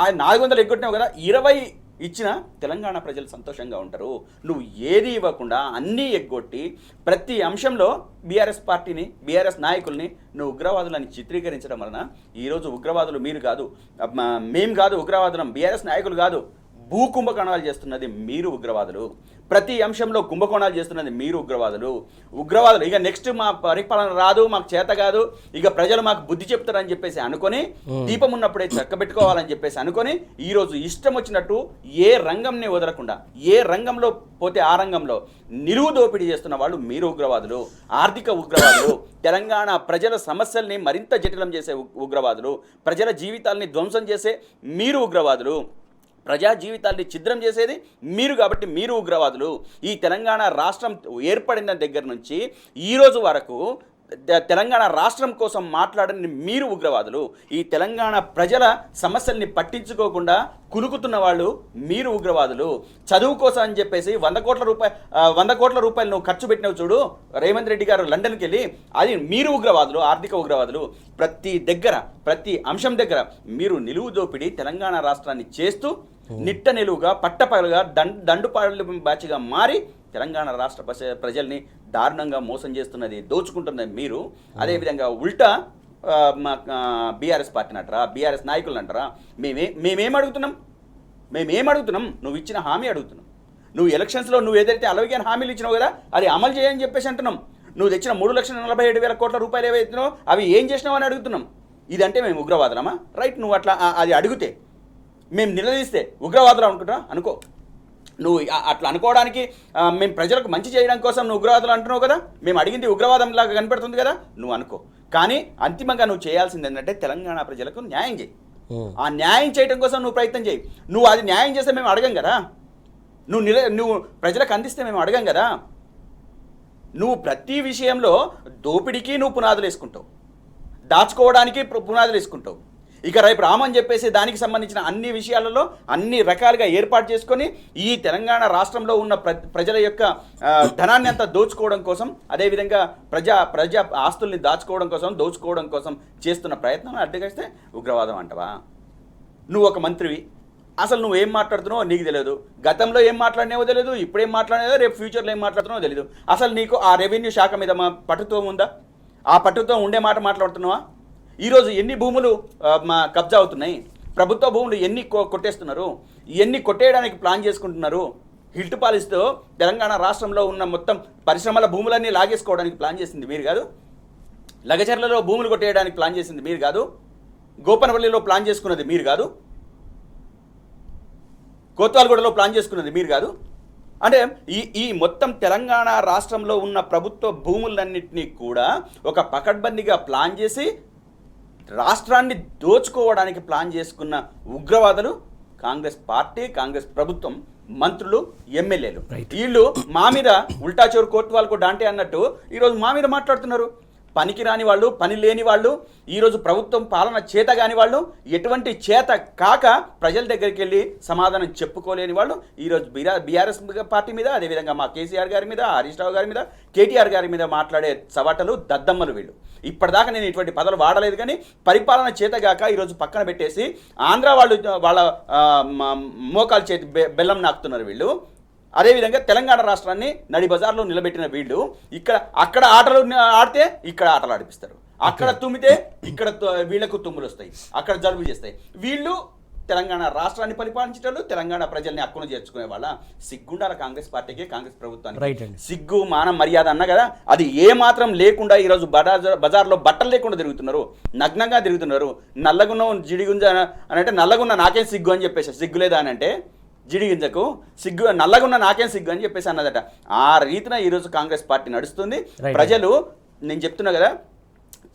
ఆ 400 ఎగ్గొట్టినావు కదా, 20 ఇచ్చిన తెలంగాణ ప్రజలు సంతోషంగా ఉంటారు. నువ్వు ఏది ఇవ్వకుండా అన్నీ ఎగ్గొట్టి ప్రతి అంశంలో బీఆర్ఎస్ పార్టీని, బీఆర్ఎస్ నాయకుల్ని నువ్వు ఉగ్రవాదులని చిత్రీకరించడం వలన ఈరోజు ఉగ్రవాదులు మీరు కాదు, మేము కాదు ఉగ్రవాదులం, బీఆర్ఎస్ నాయకులు కాదు, భూ కుంభకోణాలు చేస్తున్నది మీరు ఉగ్రవాదులు. ప్రతి అంశంలో కుంభకోణాలు చేస్తున్నది మీరు ఉగ్రవాదులు. ఇక నెక్స్ట్ మా పరిపాలన రాదు, మాకు చేత కాదు, ఇక ప్రజలు మాకు బుద్ధి చెప్తారని చెప్పేసి అనుకొని, దీపం ఉన్నప్పుడే చక్కబెట్టుకోవాలని చెప్పేసి అనుకొని, ఈరోజు ఇష్టం వచ్చినట్టు ఏ రంగంని వదలకుండా, ఏ రంగంలో పోతే ఆ రంగంలో నిలువు దోపిడీ చేస్తున్న వాళ్ళు మీరు ఉగ్రవాదులు, ఆర్థిక ఉగ్రవాదులు, తెలంగాణ ప్రజల సమస్యల్ని మరింత జటిలం చేసే ఉగ్రవాదులు, ప్రజల జీవితాల్ని ధ్వంసం చేసే మీరు ఉగ్రవాదులు, ప్రజా జీవితాల్ని ఛిద్రం చేసేది మీరు కాబట్టి మీరు ఉగ్రవాదులు. ఈ తెలంగాణ రాష్ట్రం ఏర్పడిన దగ్గర నుంచి ఈరోజు వరకు తెలంగాణ రాష్ట్రం కోసం మాట్లాడని మీరు ఉగ్రవాదులు. ఈ తెలంగాణ ప్రజల సమస్యల్ని పట్టించుకోకుండా కులుకుతున్న వాళ్ళు మీరు ఉగ్రవాదులు. చదువు కోసం అని చెప్పేసి 100 కోట్ల రూపాయలు నువ్వు ఖర్చు పెట్టినవు చూడు, రేవంత్ రెడ్డి గారు లండన్కి వెళ్ళి, అది మీరు ఉగ్రవాదులు, ఆర్థిక ఉగ్రవాదులు. ప్రతి అంశం దగ్గర మీరు నిలువు దోపిడీ తెలంగాణ రాష్ట్రాన్ని చేస్తూ నిట్ట నిలువుగా పట్టపగలుగా దండుపాడు బ్యాచ్గా మారి తెలంగాణ రాష్ట్ర ప్రజల్ని దారుణంగా మోసం చేస్తున్నది, దోచుకుంటున్నది మీరు. అదేవిధంగా ఉల్టా బీఆర్ఎస్ పార్టీని అంటారా, బీఆర్ఎస్ నాయకులను అంటారా? మేమేం అడుగుతున్నాం? నువ్వు ఇచ్చిన హామీ అడుగుతున్నాం. నువ్వు ఎలక్షన్స్లో నువ్వు ఏదైతే అలవిగాని హామీలు ఇచ్చినావు కదా, అది అమలు చేయని చెప్పేసి అంటున్నాం. నువ్వు తెచ్చిన 3,47,000 కోట్ల రూపాయలు ఏవైతున్నావు అవి ఏం చేసినావు అని అడుగుతున్నాం. ఇదంటే మేము ఉగ్రవాదులమా? రైట్, నువ్వు అట్లా అది అడిగితే మేము నిలదీస్తే ఉగ్రవాదులు అనుకుంటారా? అనుకో. నువ్వు అట్లా అనుకోవడానికి మేము ప్రజలకు మంచి చేయడం కోసం నువ్వు ఉగ్రవాదులు అంటున్నావు కదా, మేము అడిగింది ఉగ్రవాదం లాగా కనిపెడుతుంది కదా, నువ్వు అనుకో. కానీ అంతిమంగా నువ్వు చేయాల్సింది ఏంటంటే తెలంగాణ ప్రజలకు న్యాయం చేయి. ఆ న్యాయం చేయడం కోసం నువ్వు ప్రయత్నం చేయి. నువ్వు అది న్యాయం చేస్తే మేము అడగం కదా, నువ్వు ప్రజలకు అందిస్తే మేము అడగం కదా. నువ్వు ప్రతి విషయంలో దోపిడీకి నువ్వు పునాదులు వేసుకుంటావు, దాచుకోవడానికి పునాదులు వేసుకుంటావు. ఇక రేపు రామని చెప్పేసి దానికి సంబంధించిన అన్ని విషయాలలో అన్ని రకాలుగా ఏర్పాటు చేసుకొని ఈ తెలంగాణ రాష్ట్రంలో ఉన్న ప్రజల యొక్క ధనాన్ని అంతా దోచుకోవడం కోసం, అదేవిధంగా ప్రజా ఆస్తుల్ని దోచుకోవడం కోసం చేస్తున్న ప్రయత్నాన్ని అడ్డగిస్తే ఉగ్రవాదం అంటవా? నువ్వు ఒక మంత్రివి, అసలు నువ్వు ఏం మాట్లాడుతున్నావో నీకు తెలియదు, గతంలో ఏం మాట్లాడినావో తెలియదు, ఇప్పుడేం మాట్లాడినావో రేపు ఫ్యూచర్లో ఏం మాట్లాడుతున్నావో తెలియదు. అసలు నీకు ఆ రెవెన్యూ శాఖ మీద పట్టుత్వం ఉందా? ఆ పట్టుత్వం ఉండే మాట మాట్లాడుతున్నావా? ఈరోజు ఎన్ని భూములు కబ్జా అవుతున్నాయి, ప్రభుత్వ భూములు ఎన్ని కొట్టేస్తున్నారు, ఎన్ని కొట్టేయడానికి ప్లాన్ చేసుకుంటున్నారు. హిల్ట్ పాలిస్తూ తెలంగాణ రాష్ట్రంలో ఉన్న మొత్తం పరిశ్రమల భూములన్నీ లాగేసుకోవడానికి ప్లాన్ చేసింది మీరు కాదు, లగచర్లలో భూములు కొట్టేయడానికి ప్లాన్ చేసింది మీరు కాదు, గోపనపల్లిలో ప్లాన్ చేసుకున్నది మీరు కాదు, కోత్వాలగూడలో ప్లాన్ చేసుకున్నది మీరు కాదు. అంటే ఈ మొత్తం తెలంగాణ రాష్ట్రంలో ఉన్న ప్రభుత్వ భూములన్నింటినీ కూడా ఒక పకడ్బందీగా ప్లాన్ చేసి రాష్ట్రాన్ని దోచుకోవడానికి ప్లాన్ చేసుకున్న ఉగ్రవాదులు కాంగ్రెస్ పార్టీ, కాంగ్రెస్ ప్రభుత్వం, మంత్రులు, ఎమ్మెల్యేలు. వీళ్ళు మా మీద ఉల్టా చోరు కోత్వాలకు డాంటే అన్నట్టు ఈరోజు మా మీద మాట్లాడుతున్నారు. పనికిరాని వాళ్ళు, పని లేని వాళ్ళు, ఈరోజు ప్రభుత్వం పాలన చేత కాని వాళ్ళు, ఎటువంటి చేత కాక ప్రజల దగ్గరికి వెళ్ళి సమాధానం చెప్పుకోలేని వాళ్ళు ఈరోజు బీఆర్ఎస్ పార్టీ మీద, అదేవిధంగా మా కేసీఆర్ గారి మీద, హరీష్ రావు గారి మీద, కేటీఆర్ గారి మీద మాట్లాడే చవటలు, దద్దమ్మలు వీళ్ళు. ఇప్పటిదాకా నేను ఇటువంటి పదాలు వాడలేదు, కానీ పరిపాలన చేతగాక ఈరోజు పక్కన పెట్టేసి ఆంధ్ర వాళ్ళు వాళ్ళ మోకాలు చేతి బెల్లం నాకుతున్నారు వీళ్ళు. అదేవిధంగా తెలంగాణ రాష్ట్రాన్ని నడి బజార్లో నిలబెట్టిన వీళ్ళు అక్కడ ఆటలు ఆడితే ఇక్కడ ఆటలు ఆడిపిస్తారు, అక్కడ తుమ్మితే ఇక్కడ వీళ్ళకు తుమ్ములు వస్తాయి, అక్కడ జలుబు చేస్తాయి. వీళ్ళు తెలంగాణ రాష్ట్రాన్ని పరిపాలించేటప్పుడు తెలంగాణ ప్రజల్ని హక్కును చేర్చుకునే వాళ్ళ. సిగ్గుండాల కాంగ్రెస్ పార్టీకి, కాంగ్రెస్ ప్రభుత్వానికి సిగ్గు, మానం, మర్యాద అన్న కదా, అది ఏ మాత్రం లేకుండా ఈరోజు బజార్లో బట్టలు లేకుండా తిరుగుతున్నారు, నగ్నంగా తిరుగుతున్నారు. నల్లగున్న జిడిగుంజ అని అంటే నల్లగున్న నాకేం సిగ్గు అని చెప్పేసి, సిగ్గు లేదా అని అంటే జిడిగింజకు సిగ్గు, నల్లగున్న నాకేం సిగ్గు అని చెప్పేసి అన్నదట. ఆ రీతిన ఈరోజు కాంగ్రెస్ పార్టీ నడుస్తుంది. ప్రజలు నేను చెప్తున్నా కదా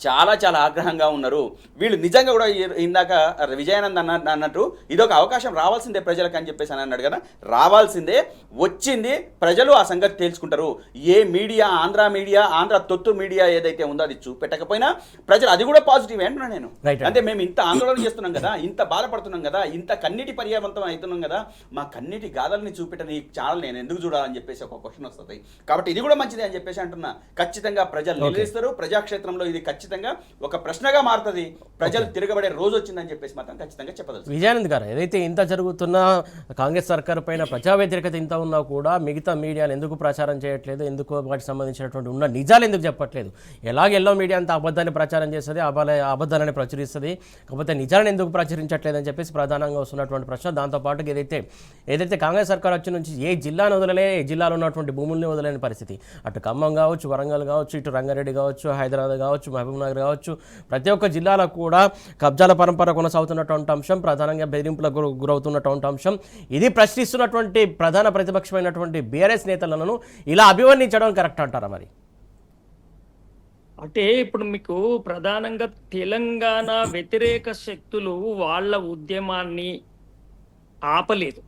చాలా చాలా ఆగ్రహంగా ఉన్నారు వీళ్ళు. నిజంగా కూడా ఇందాక విజయానంద్ అన్నట్టు ఇదొక అవకాశం రావాల్సిందే ప్రజలకు అని చెప్పేసి అని అన్నాడు కదా, రావాల్సిందే, వచ్చింది. ప్రజలు ఆ సంగతి తేల్చుకుంటారు. ఏ మీడియా, ఆంధ్ర తొత్తు మీడియా ఏదైతే ఉందో అది చూపెట్టకపోయినా ప్రజలు అది కూడా పాజిటివ్ అంటున్నా నేను. అంటే మేము ఇంత ఆందోళన చేస్తున్నాం కదా, ఇంత బాధపడుతున్నాం కదా, ఇంత కన్నీటి పర్యావంతం అవుతున్నాం కదా, మా కన్నీటి గాథల్ని చూపెట్టని ఈ ఛానల్ నేను ఎందుకు చూడాలని చెప్పేసి ఒక క్వశ్చన్ వస్తుంది. కాబట్టి ఇది కూడా మంచిదే అని చెప్పేసి అంటున్నా. ఖచ్చితంగా ప్రజలు నిలదీస్తారు. ప్రజాక్షేత్రంలో ఇది ఖచ్చితంగా ఒక ప్రశ్నగా మారుతుంది. ప్రజలు తిరగబడే రోజు వచ్చిందని చెప్పేసి మాత్రం ఖచ్చితంగా చెప్పదలుచు. విజయానంద్ గారు, ఏదైతే ఇంత జరుగుతున్న కాంగ్రెస్ సర్కారు పైన ప్రజా వ్యతిరేకత ఇంత ఉన్నా కూడా మిగతా మీడియాలు ఎందుకు ప్రచారం చేయట్లేదు, ఎందుకు వాటికి సంబంధించినటువంటి ఉన్న నిజాలు ఎందుకు చెప్పట్లేదు? ఎలాగ ఎల్లో మీడియా అంత అబద్ధాన్ని ప్రచారం చేస్తుంది, అబద్ధాలని ప్రచురిస్తుంది, కాకపోతే నిజాలను ఎందుకు ప్రచురించట్లేదు అని చెప్పేసి ప్రధానంగా వస్తున్నటువంటి ప్రశ్న. దాంతోపాటు ఏదైతే కాంగ్రెస్ సర్కార్ వచ్చి నుంచి ఏ జిల్లాను వదలలే, ఏ జిల్లాలో ఉన్నటువంటి భూముల్ని వదలేని పరిస్థితి. అటు ఖమ్మం కావచ్చు, వరంగల్ కావచ్చు, ఇటు రంగారెడ్డి కావచ్చు, హైదరాబాద్ కావచ్చు, మహబూబ్ నగర్ కావచ్చు, ప్రతి ఒక్క జిల్లాలో కూడా కబ్జాల పరంపర కొనసాగుతున్నటువంటి అంశం, ప్రధానంగా బెదిరింపులకు గురవుతున్నటువంటి అంశం. ఇది ప్రశ్నిస్తున్నటువంటి ప్రధాన ప్రతిపక్షమైనటువంటి బీఆర్ఎస్ నేతలను ఇలా అభివర్ణించడం కరెక్ట్ అంటారా మరి? అంటే ఇప్పుడు మీకు ప్రధానంగా తెలంగాణ వ్యతిరేక శక్తులు వాళ్ళ ఉద్యమాన్ని ఆపలేదు.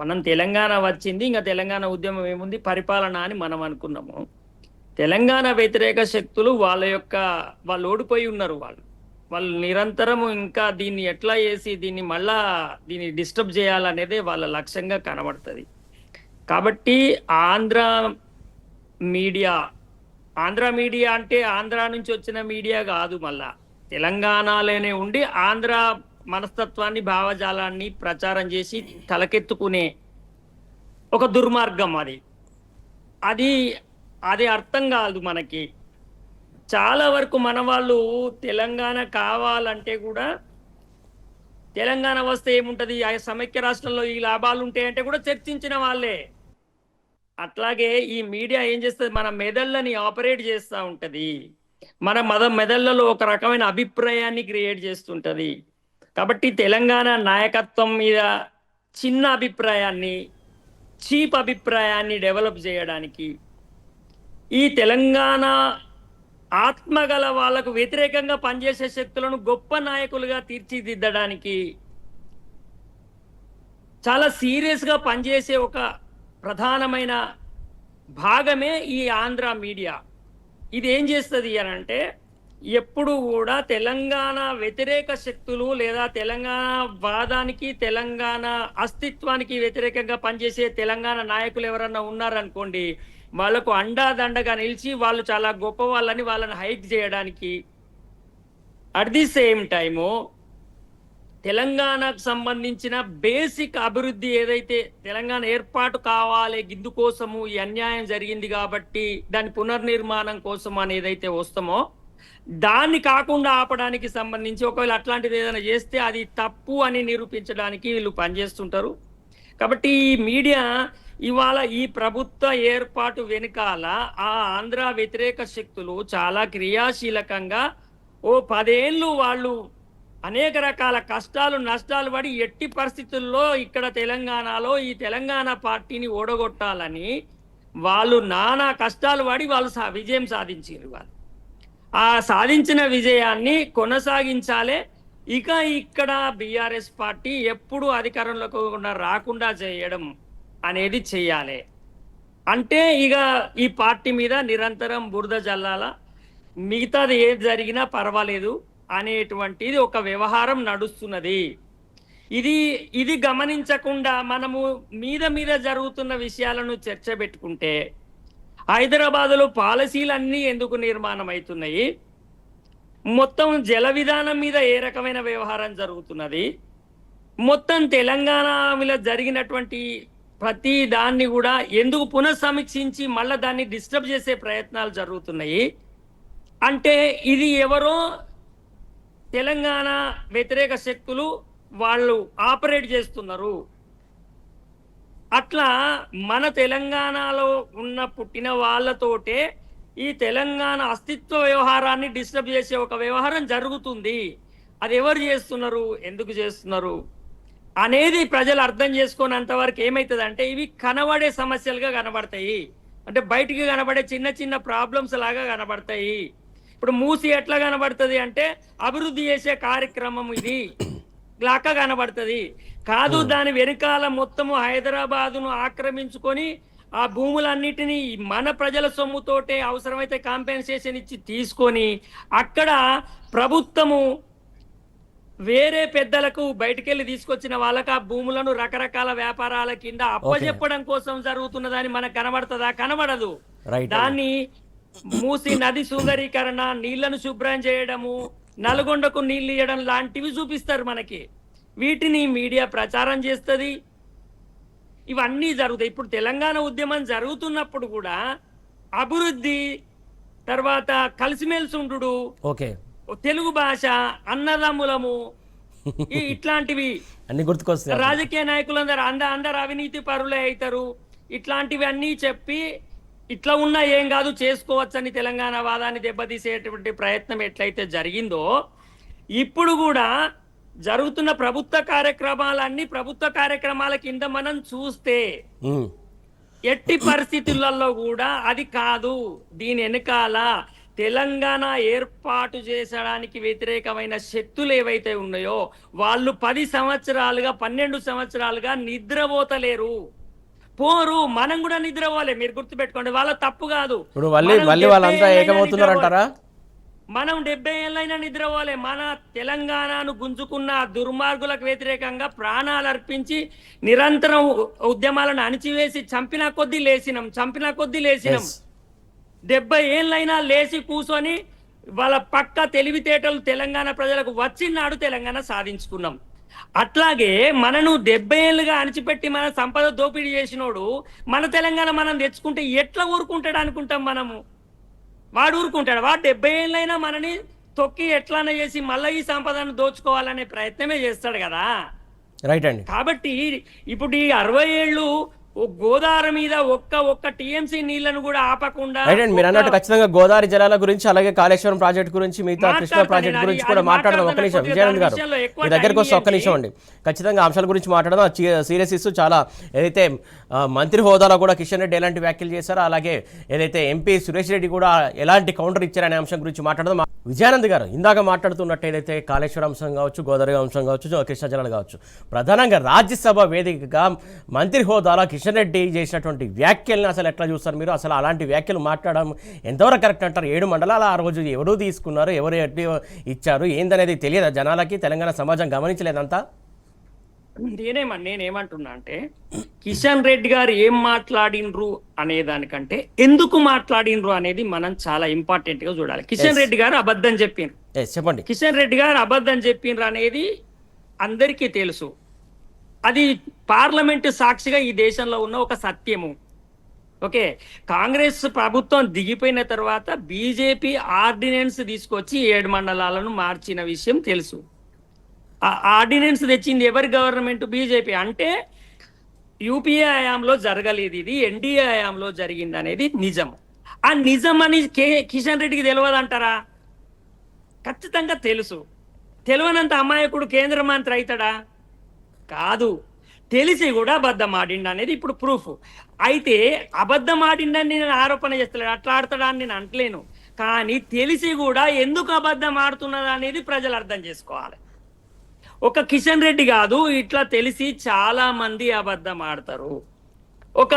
మనం తెలంగాణ వచ్చింది, ఇంకా తెలంగాణ ఉద్యమం ఏముంది, పరిపాలన అని మనం అనుకున్నాము. తెలంగాణ వ్యతిరేక శక్తులు వాళ్ళు ఓడిపోయి ఉన్నారు. వాళ్ళు నిరంతరము ఇంకా దీన్ని ఎట్లా చేసి దీన్ని డిస్టర్బ్ చేయాలనేదే వాళ్ళ లక్ష్యంగా కనబడుతుంది. కాబట్టి ఆంధ్ర మీడియా అంటే ఆంధ్ర నుంచి వచ్చిన మీడియా కాదు, మళ్ళా తెలంగాణలోనే ఉండి ఆంధ్ర మనస్తత్వాన్ని, భావజాలాన్ని ప్రచారం చేసి తలకెత్తుకునే ఒక దుర్మార్గం అది అర్థం కాదు మనకి. చాలా వరకు మన వాళ్ళు తెలంగాణ కావాలంటే కూడా, తెలంగాణ వస్తే ఏముంటది, ఆ సమైక్య రాష్ట్రంలో ఈ లాభాలు ఉంటాయంటే కూడా చర్చించిన వాళ్ళే. అట్లాగే ఈ మీడియా ఏం చేస్తుంది, మన మెదళ్ళని ఆపరేట్ చేస్తూ ఉంటుంది, మన మెదళ్ళలో ఒక రకమైన అభిప్రాయాన్ని క్రియేట్ చేస్తుంటది. కాబట్టి తెలంగాణ నాయకత్వం మీద చిన్న అభిప్రాయాన్ని, చీప్ అభిప్రాయాన్ని డెవలప్ చేయడానికి, ఈ తెలంగాణ ఆత్మగల వాళ్లకు వ్యతిరేకంగా పనిచేసే శక్తులను గొప్ప నాయకులుగా తీర్చిదిద్దడానికి చాలా సీరియస్గా పనిచేసే ఒక ప్రధానమైన భాగమే ఈ ఆంధ్ర మీడియా. ఇది ఏం చేస్తుంది అని అంటే, ఎప్పుడు కూడా తెలంగాణ వ్యతిరేక శక్తులు లేదా తెలంగాణ వాదానికి, తెలంగాణ అస్తిత్వానికి వ్యతిరేకంగా పనిచేసే తెలంగాణ నాయకులు ఎవరన్నా ఉన్నారనుకోండి, వాళ్ళకు అండాదండగా నిలిచి వాళ్ళు చాలా గొప్ప వాళ్ళని హైక్ చేయడానికి, అట్ ది సేమ్ టైము తెలంగాణకు సంబంధించిన బేసిక్ అభివృద్ధి ఏదైతే తెలంగాణ ఏర్పాటు కావాలి, ఇందుకోసము ఈ అన్యాయం జరిగింది కాబట్టి దాని పునర్నిర్మాణం కోసం అని ఏదైతే వస్తామో దాన్ని కాకుండా ఆపడానికి సంబంధించి, ఒకవేళ అట్లాంటిది ఏదైనా చేస్తే అది తప్పు అని నిరూపించడానికి వీళ్ళు పనిచేస్తుంటారు. కాబట్టి ఈ మీడియా ఇవాళ ఈ ప్రభుత్వ ఏర్పాటు వెనుకాల ఆ ఆంధ్ర వ్యతిరేక శక్తులు చాలా క్రియాశీలకంగా 10 ఏళ్ళు వాళ్ళు అనేక రకాల కష్టాలు, నష్టాలు పడి ఎట్టి పరిస్థితుల్లో ఇక్కడ తెలంగాణలో ఈ తెలంగాణ పార్టీని ఓడగొట్టాలని వాళ్ళు నానా కష్టాలు పడి వాళ్ళు విజయం సాధించారు. ఆ సాధించిన విజయాన్ని కొనసాగించాలి. ఇక్కడ బీఆర్ఎస్ పార్టీ ఎప్పుడు అధికారంలోకి రాకుండా చేయడం అనేది చెయ్యాలి. అంటే ఈ పార్టీ మీద నిరంతరం బురద జల్లాల. మిగతాది ఏది జరిగినా పర్వాలేదు అనేటువంటిది ఒక వ్యవహారం నడుస్తున్నది. ఇది గమనించకుండా మనము మీద జరుగుతున్న విషయాలను చర్చ పెట్టుకుంటే హైదరాబాదులో పాలసీలన్నీ ఎందుకు నిర్మాణం అవుతున్నాయి, మొత్తం జల విధానం మీద ఏ రకమైన వ్యవహారం జరుగుతున్నది, మొత్తం తెలంగాణలో జరిగినటువంటి ప్రతి దాన్ని కూడా ఎందుకు పునఃసమీక్షించి మళ్ళీ దాన్ని డిస్టర్బ్ చేసే ప్రయత్నాలు జరుగుతున్నాయి అంటే ఇది ఎవరో తెలంగాణ వ్యతిరేక శక్తులు వాళ్ళు ఆపరేట్ చేస్తున్నారు. అట్లా మన తెలంగాణలో ఉన్న పుట్టిన వాళ్ళతోటే ఈ తెలంగాణ అస్తిత్వ వ్యవహారాన్ని డిస్టర్బ్ చేసే ఒక వ్యవహారం జరుగుతుంది. అది ఎవరు చేస్తున్నారు, ఎందుకు చేస్తున్నారు అనేది ప్రజలు అర్థం చేసుకున్నంత వరకు ఏమవుతుంది అంటే ఇవి కనబడే సమస్యలుగా కనబడతాయి. అంటే బయటికి కనబడే చిన్న చిన్న ప్రాబ్లమ్స్ లాగా కనబడతాయి. ఇప్పుడు మూసి ఎట్లా కనబడుతుంది అంటే అభివృద్ధి చేసే కార్యక్రమం ఇది లాగా కనబడుతుంది. కాదు, దాని వెనకాల మొత్తము హైదరాబాదును ఆక్రమించుకొని ఆ భూములన్నిటినీ మన ప్రజల సొమ్ముతోటే అవసరమైతే కాంపెన్సేషన్ ఇచ్చి తీసుకొని అక్కడ ప్రభుత్వము వేరే పెద్దలకు బయటకెళ్ళి తీసుకొచ్చిన వాళ్ళకి ఆ భూములను రకరకాల వ్యాపారాల కింద అప్పచెప్పడం కోసం జరుగుతున్నదని మనకు కనబడుతుందా? కనబడదు. దాన్ని మూసి నది సుందరీకరణ, నీళ్లను శుభ్రం చేయడము, నల్గొండకు నీళ్లు ఇవ్వడం లాంటివి చూపిస్తారు మనకి. వీటిని మీడియా ప్రచారం చేస్తుంది. ఇవన్నీ జరుగుతాయి. ఇప్పుడు తెలంగాణ ఉద్యమం జరుగుతున్నప్పుడు కూడా అభివృద్ధి, తర్వాత కలిసిమెలిసి ఉండు, తెలుగు భాష, అన్నదమ్ములము, ఇట్లాంటివి అన్ని గుర్తుకొస్తాయి. రాజకీయ నాయకులందరూ అందరు అవినీతి పరులే అవుతారు, ఇట్లాంటివి అన్నీ చెప్పి ఇట్లా ఉన్నా ఏం కాదు చేసుకోవచ్చని తెలంగాణ వాదాన్ని దెబ్బతీసేటువంటి ప్రయత్నం ఎట్లయితే జరిగిందో ఇప్పుడు కూడా జరుగుతున్న ప్రభుత్వ కార్యక్రమాల కింద మనం చూస్తే ఎట్టి పరిస్థితులలో కూడా అది కాదు. దీని వెనకాల తెలంగాణ ఏర్పాటు చేసడానికి వ్యతిరేకమైన శక్తులు ఏవైతే ఉన్నాయో వాళ్ళు 10 సంవత్సరాలుగా 12 సంవత్సరాలుగా నిద్రపోతలేరు. పోరు, మనం కూడా నిద్రపోలే. మీరు గుర్తుపెట్టుకోండి, వాళ్ళ తప్పు కాదు. మనం 70 ఏళ్ళైనా నిద్రపోలే. మన తెలంగాణను గుంజుకున్న దుర్మార్గులకు వ్యతిరేకంగా ప్రాణాలు అర్పించి నిరంతరం ఉద్యమాలను అణిచివేసి చంపిన కొద్దీ లేచినాం. 70 ఏళ్ళైనా లేచి కూర్చొని వాళ్ళ పక్క తెలివితేటలు తెలంగాణ ప్రజలకు వచ్చినాడు తెలంగాణ సాధించుకున్నాం. అట్లాగే మనను 70 ఏళ్ళుగా అణిచిపెట్టి మన సంపద దోపిడీ చేసినోడు మన తెలంగాణ మనం తెచ్చుకుంటే ఎట్లా ఊరుకుంటాడు అనుకుంటాం మనము? వాడు ఊరుకుంటాడు? వాడు 70 ఏళ్ళైనా మనని తొక్కి ఎట్లానే చేసి మళ్ళీ ఈ సంపదను దోచుకోవాలనే ప్రయత్నమే చేస్తాడు కదా. రైట్ అండి. కాబట్టి ఇప్పుడు ఈ 60 ఏళ్ళు గోదావరి మీద ఒక్క టీఎంసీ నీళ్లను కూడా ఆపకుండా, మీరు అన్నట్టు ఖచ్చితంగా గోదావరి జలాల గురించి, అలాగే కాళేశ్వరం ప్రాజెక్ట్ గురించి, మిగతా కృష్ణా ప్రాజెక్ట్ గురించి కూడా మాట్లాడదాం. ఒక్క నిమిషం విజయానంద్ గారు, మీ దగ్గరకు వస్తే ఒక్క నిమిషం అండి. ఖచ్చితంగా అంశాల గురించి మాట్లాడదాం. సీరియస్ ఇస్తూ చాలా ఏదైతే మంత్రి హోదాలో కూడా కిషన్ రెడ్డి ఎలాంటి వ్యాఖ్యలు చేశారో, అలాగే ఏదైతే ఎంపీ సురేష్ రెడ్డి కూడా ఎలాంటి కౌంటర్ ఇచ్చారనే అంశం గురించి మాట్లాడదాం. విజయానంద్ గారు ఇందాక మాట్లాడుతున్నట్టు ఏదైతే కాళేశ్వరం అంశం కావచ్చు, గోదావరి అంశం కావచ్చు, కృష్ణా జలాలు కావచ్చు, ప్రధానంగా రాజ్యసభ వేదికగా మంత్రి హోదాలో కిషన్ రెడ్డి చేసినటువంటి వ్యాఖ్యలను అసలు ఎట్లా చూస్తారు మీరు? అసలు అలాంటి వ్యాఖ్యలు మాట్లాడడం ఎంతవరకు కరెక్ట్ అంటారు? 7 మండలాలు ఆ రోజు ఎవరు తీసుకున్నారు, ఎవరు ఎట్టి ఇచ్చారు, ఏందనేది తెలియదా జనాలకి? తెలంగాణ సమాజం గమనించలేదంతా? నేనేమంటున్నా అంటే కిషన్ రెడ్డి గారు ఏం మాట్లాడినరు అనే దానికంటే ఎందుకు మాట్లాడినరు అనేది మనం చాలా ఇంపార్టెంట్ గా చూడాలి. కిషన్ రెడ్డి గారు అబద్ధం చెప్పిండ్రు. చెప్పండి. కిషన్ రెడ్డి గారు అబద్ధం చెప్పిండ్రు అనేది అందరికీ తెలుసు. అది పార్లమెంటు సాక్షిగా ఈ దేశంలో ఉన్న ఒక సత్యము. ఓకే, కాంగ్రెస్ ప్రభుత్వం దిగిపోయిన తర్వాత బీజేపీ ఆర్డినెన్స్ తీసుకొచ్చి 7 మండలాలను మార్చిన విషయం తెలుసు. ఆ ఆర్డినెన్స్ తెచ్చింది ఎవరి గవర్నమెంట్? బీజేపీ. అంటే యూపీఏ హయాంలో జరగలేదు, ఇది ఎన్డీఏ హయాంలో జరిగింది అనేది నిజం. ఆ నిజం అని కిషన్ రెడ్డికి తెలియదంటారా? ఖచ్చితంగా తెలుసు. తెలియనంత అమాయకుడు కేంద్ర మంత్రి అవుతాడా? కాదు. తెలిసి కూడా అబద్ధం ఆడిండు అనేది ఇప్పుడు ప్రూఫ్. అయితే అబద్ధం ఆడిండని నేను ఆరోపణ చేస్తలేను, అట్లా ఆడతాడా అని నేను అంటలేను. కానీ తెలిసి కూడా ఎందుకు అబద్ధం ఆడుతున్నది అనేది ప్రజలు అర్థం చేసుకోవాలి. ఒక కిషన్ రెడ్డి కాదు, ఇట్లా తెలిసి చాలా మంది అబద్ధం ఆడతారు. ఒక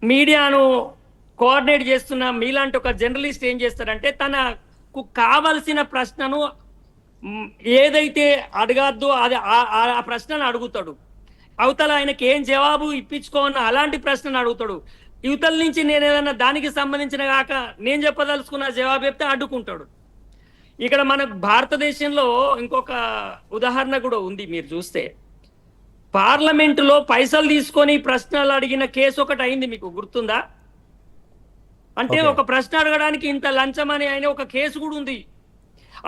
మీడియాను కోఆర్డినేట్ చేస్తున్న మీలాంటి ఒక జర్నలిస్ట్ ఏం చేస్తారంటే తనకు కావలసిన ప్రశ్నను ఏదైతే అడగద్దో అది ఆ ప్రశ్నను అడుగుతాడు. అవతల ఆయనకి ఏం జవాబు ఇప్పించుకోవాలన్న అలాంటి ప్రశ్నను అడుగుతాడు. యువతల నుంచి నేను ఏదైనా దానికి సంబంధించిన కాక నేను చెప్పదలుచుకున్న జవాబు చెప్తే అడ్డుకుంటాడు. ఇక్కడ మన భారతదేశంలో ఇంకొక ఉదాహరణ కూడా ఉంది. మీరు చూస్తే పార్లమెంటులో పైసలు తీసుకొని ప్రశ్నలు అడిగిన కేసు ఒకటి అయింది, మీకు గుర్తుందా? అంటే ఒక ప్రశ్న అడగడానికి ఇంత లంచం అని ఆయన ఒక కేసు కూడా ఉంది.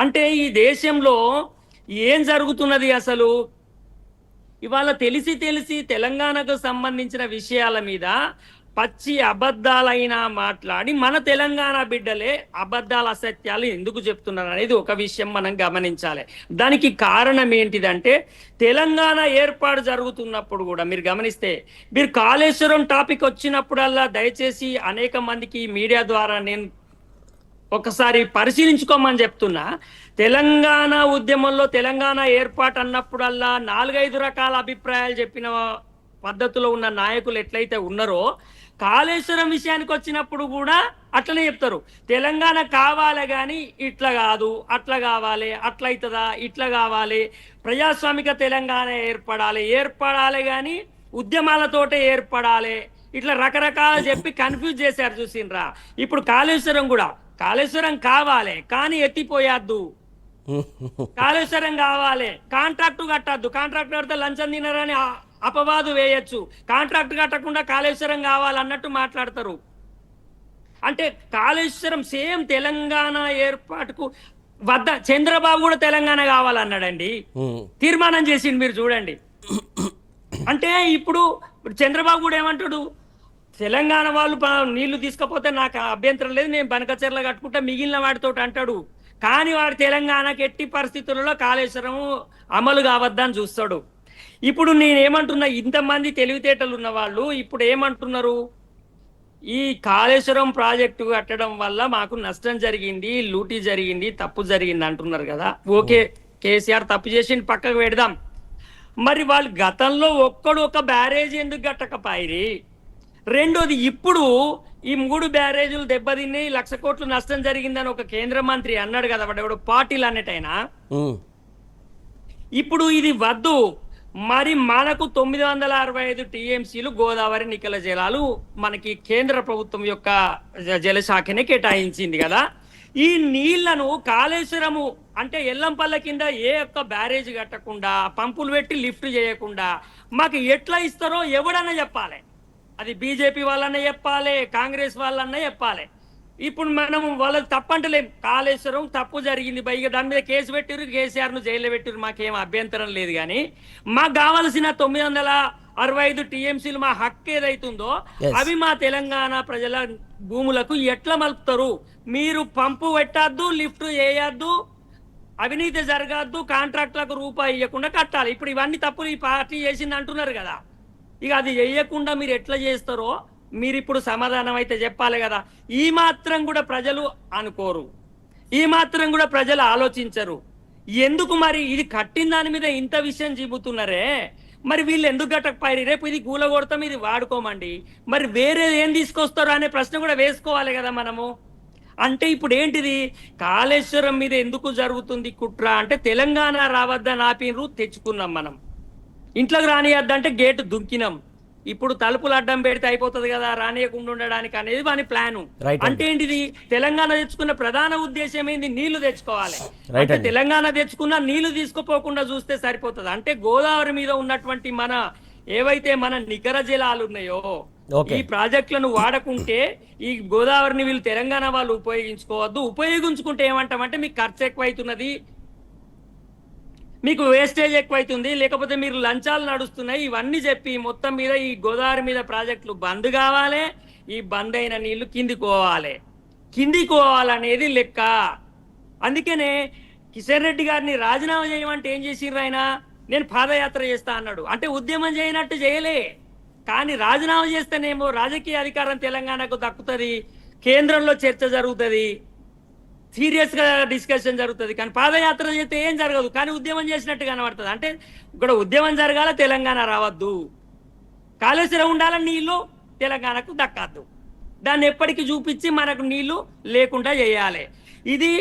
అంటే ఈ దేశంలో ఏం జరుగుతున్నది అసలు? ఇవాళ తెలిసి తెలంగాణకు సంబంధించిన విషయాల మీద పచ్చి అబద్ధాలైనా మాట్లాడి మన తెలంగాణ బిడ్డలే అబద్ధాలు అసత్యాలు ఎందుకు చెప్తున్నారు అనేది ఒక విషయం మనం గమనించాలి. దానికి కారణం ఏంటిదంటే తెలంగాణ ఏర్పాటు జరుగుతున్నప్పుడు కూడా మీరు గమనిస్తే, మీరు కాళేశ్వరం టాపిక్ వచ్చినప్పుడల్లా దయచేసి అనేక మందికి మీడియా ద్వారా నేను ఒకసారి పరిశీలించుకోమని చెప్తున్నా. తెలంగాణ ఉద్యమంలో తెలంగాణ ఏర్పాటు అన్నప్పుడల్లా 4-5 రకాల అభిప్రాయాలు చెప్పిన పద్ధతిలో ఉన్న నాయకులు ఎట్లయితే ఉన్నారో, కాళేశ్వరం విషయానికి వచ్చినప్పుడు కూడా అట్లనే చెప్తారు. తెలంగాణ కావాలి కానీ ఇట్లా కాదు, అట్లా కావాలి, అట్లయితుందా, ఇట్లా కావాలి, ప్రజాస్వామిక తెలంగాణ ఏర్పడాలి కానీ ఉద్యమాలతోటే ఏర్పడాలి, ఇట్లా రకరకాలు చెప్పి కన్ఫ్యూజ్ చేశారు. చూసిండ్రా? ఇప్పుడు కాళేశ్వరం కావాలి కానీ ఎత్తిపోయద్దు, కాళేశ్వరం కావాలి కాంట్రాక్టు కట్టద్దు, కాంట్రాక్ట్ కడితే లంచం తినరని అపవాదు వేయచ్చు, కాంట్రాక్ట్ కట్టకుండా కాళేశ్వరం కావాలన్నట్టు మాట్లాడతారు. అంటే కాళేశ్వరం సేమ్ తెలంగాణ ఏర్పాటుకు వద్ద చంద్రబాబు కూడా తెలంగాణ కావాలన్నాడండి, తీర్మానం చేసిండు. మీరు చూడండి. అంటే ఇప్పుడు చంద్రబాబు కూడా ఏమంటాడు, తెలంగాణ వాళ్ళు నీళ్లు తీసుకపోతే నాకు అభ్యంతరం లేదు, నేను బనకచెర్ల కట్టుకుంటా మిగిలిన వాడితో అంటాడు. కానీ వాడు తెలంగాణకి ఎట్టి పరిస్థితులలో కాళేశ్వరం అమలు కావద్దని చూస్తాడు. ఇప్పుడు నేనేమంటున్నా, ఇంతమంది తెలివితేటలు ఉన్న వాళ్ళు ఇప్పుడు ఏమంటున్నారు, ఈ కాళేశ్వరం ప్రాజెక్టు కట్టడం వల్ల మాకు నష్టం జరిగింది, లూటీ జరిగింది, తప్పు జరిగింది అంటున్నారు కదా. ఓకే, కేసీఆర్ తప్పు చేసి పక్కకు పెడదాం. మరి వాళ్ళు గతంలో ఒక బ్యారేజ్ ఎందుకు కట్టకపోయిరి? రెండోది, ఇప్పుడు ఈ 3 బ్యారేజీలు దెబ్బతిని 1,00,000 కోట్లు నష్టం జరిగిందని ఒక కేంద్ర మంత్రి అన్నాడు కదా, వాడు పాటిల్ అన్నట్టయినా. ఇప్పుడు ఇది వద్దు, మరి మనకు 965 టీఎంసీలు గోదావరి నికల జలాలు మనకి కేంద్ర ప్రభుత్వం యొక్క జలశాఖనే కేటాయించింది కదా. ఈ నీళ్లను కాళేశ్వరము అంటే ఎల్లంపల్ల కింద ఏ ఒక్క బ్యారేజ్ కట్టకుండా, పంపులు పెట్టి లిఫ్ట్ చేయకుండా మాకు ఎట్లా ఇస్తారో ఎవడన్నా చెప్పాలి. అది బీజేపీ వాళ్ళన్నా చెప్పాలి, కాంగ్రెస్ వాళ్ళన్నా చెప్పాలి. ఇప్పుడు మనం వాళ్ళకి తప్పంటలేం, కాళేశ్వరం తప్పు జరిగింది, పైగా దాని మీద కేసు పెట్టిరు, కేసీఆర్ను జైల్లో పెట్టిరు, మాకేం అభ్యంతరం లేదు. కానీ మాకు కావలసిన 965 టీఎంసీలు మా హక్కు ఏదైతుందో అవి మా తెలంగాణ ప్రజల భూములకు ఎట్లా మలుపుతారు? మీరు పంపు పెట్టద్దు, లిఫ్ట్ చేయొద్దు, అవినీతి జరగద్దు, కాంట్రాక్టులకు రూపాయి ఇవ్వకుండా కట్టాలి. ఇప్పుడు ఇవన్నీ తప్పులు ఈ పార్టీ చేసింది అంటున్నారు కదా. ఇక అది చేయకుండా మీరు ఎట్లా చేస్తారో మీరు ఇప్పుడు సమాధానం అయితే చెప్పాలి కదా. ఈ మాత్రం కూడా ప్రజలు అనుకోరు, ఈ మాత్రం కూడా ప్రజలు ఆలోచించరు. ఎందుకు మరి ఇది కట్టిన దాని మీద ఇంత విషయం చెబుతున్నారే, మరి వీళ్ళు ఎందుకు కట్టకపోయి? రేపు ఇది కూలగొడతాం, ఇది వాడుకోమండి, మరి వేరే ఏం తీసుకొస్తారో అనే ప్రశ్న కూడా వేసుకోవాలి కదా మనము. అంటే ఇప్పుడు ఏంటిది, కాళేశ్వరం మీద ఎందుకు జరుగుతుంది కుట్ర అంటే తెలంగాణ రావద్దని ఆపినరు, తెచ్చుకున్నాం మనం. ఇంట్లోకి రానియద్దంటే గేటు దుంకినాం, ఇప్పుడు తలుపులు అడ్డం పెడితే అయిపోతుంది కదా రానియకుండా ఉండడానికి అనేది వాని ప్లాను. అంటే ఏంటిది, తెలంగాణ తెచ్చుకున్న ప్రధాన ఉద్దేశం ఏంది, నీళ్లు తెచ్చుకోవాలి. అంటే తెలంగాణ తెచ్చుకున్న నీళ్లు తీసుకుపోకుండా చూస్తే సరిపోతుంది. అంటే గోదావరి మీద ఉన్నటువంటి మన ఏవైతే మన నికర జలాలు ఉన్నాయో ఈ ప్రాజెక్టులను వాడకుంటే ఈ గోదావరిని వీళ్ళు తెలంగాణ వాళ్ళు ఉపయోగించుకోవద్దు. ఉపయోగించుకుంటే ఏమంటామంటే మీకు ఖర్చు ఎక్కువైతున్నది, మీకు వేస్టేజ్ ఎక్కువైతుంది, లేకపోతే మీరు లంచాలు నడుస్తున్నాయి, ఇవన్నీ చెప్పి మొత్తం మీద ఈ గోదావరి మీద ప్రాజెక్టులు బంద్ కావాలి, ఈ బంద్ అయిన నీళ్లు కిందికి పోవాలనేది లెక్క. అందుకనే కిషన్ రెడ్డి గారిని రాజీనామా చేయమంటే ఏం చేసిర్రు? ఆయన నేను పాదయాత్ర చేస్తా అన్నాడు. అంటే ఉద్యమం చేయనట్టు చేయలే, కానీ రాజీనామా చేస్తేనేమో రాజకీయ అధికారం తెలంగాణకు దక్కుతుంది, కేంద్రంలో చర్చ జరుగుతుంది, సీరియస్ గా డిస్కషన్ జరుగుతుంది. కానీ పాదయాత్ర చేస్తే ఏం జరగదు, కానీ ఉద్యమం చేసినట్టు కనబడుతుంది. అంటే ఇక్కడ ఉద్యమం జరగాల, తెలంగాణ రావద్దు, కాళేశ్వరం ఉండాలని నీళ్లు తెలంగాణకు దక్కద్దు. దాన్ని ఎప్పటికీ చూపించి మనకు నీళ్లు లేకుండా చేయాలి. ఇది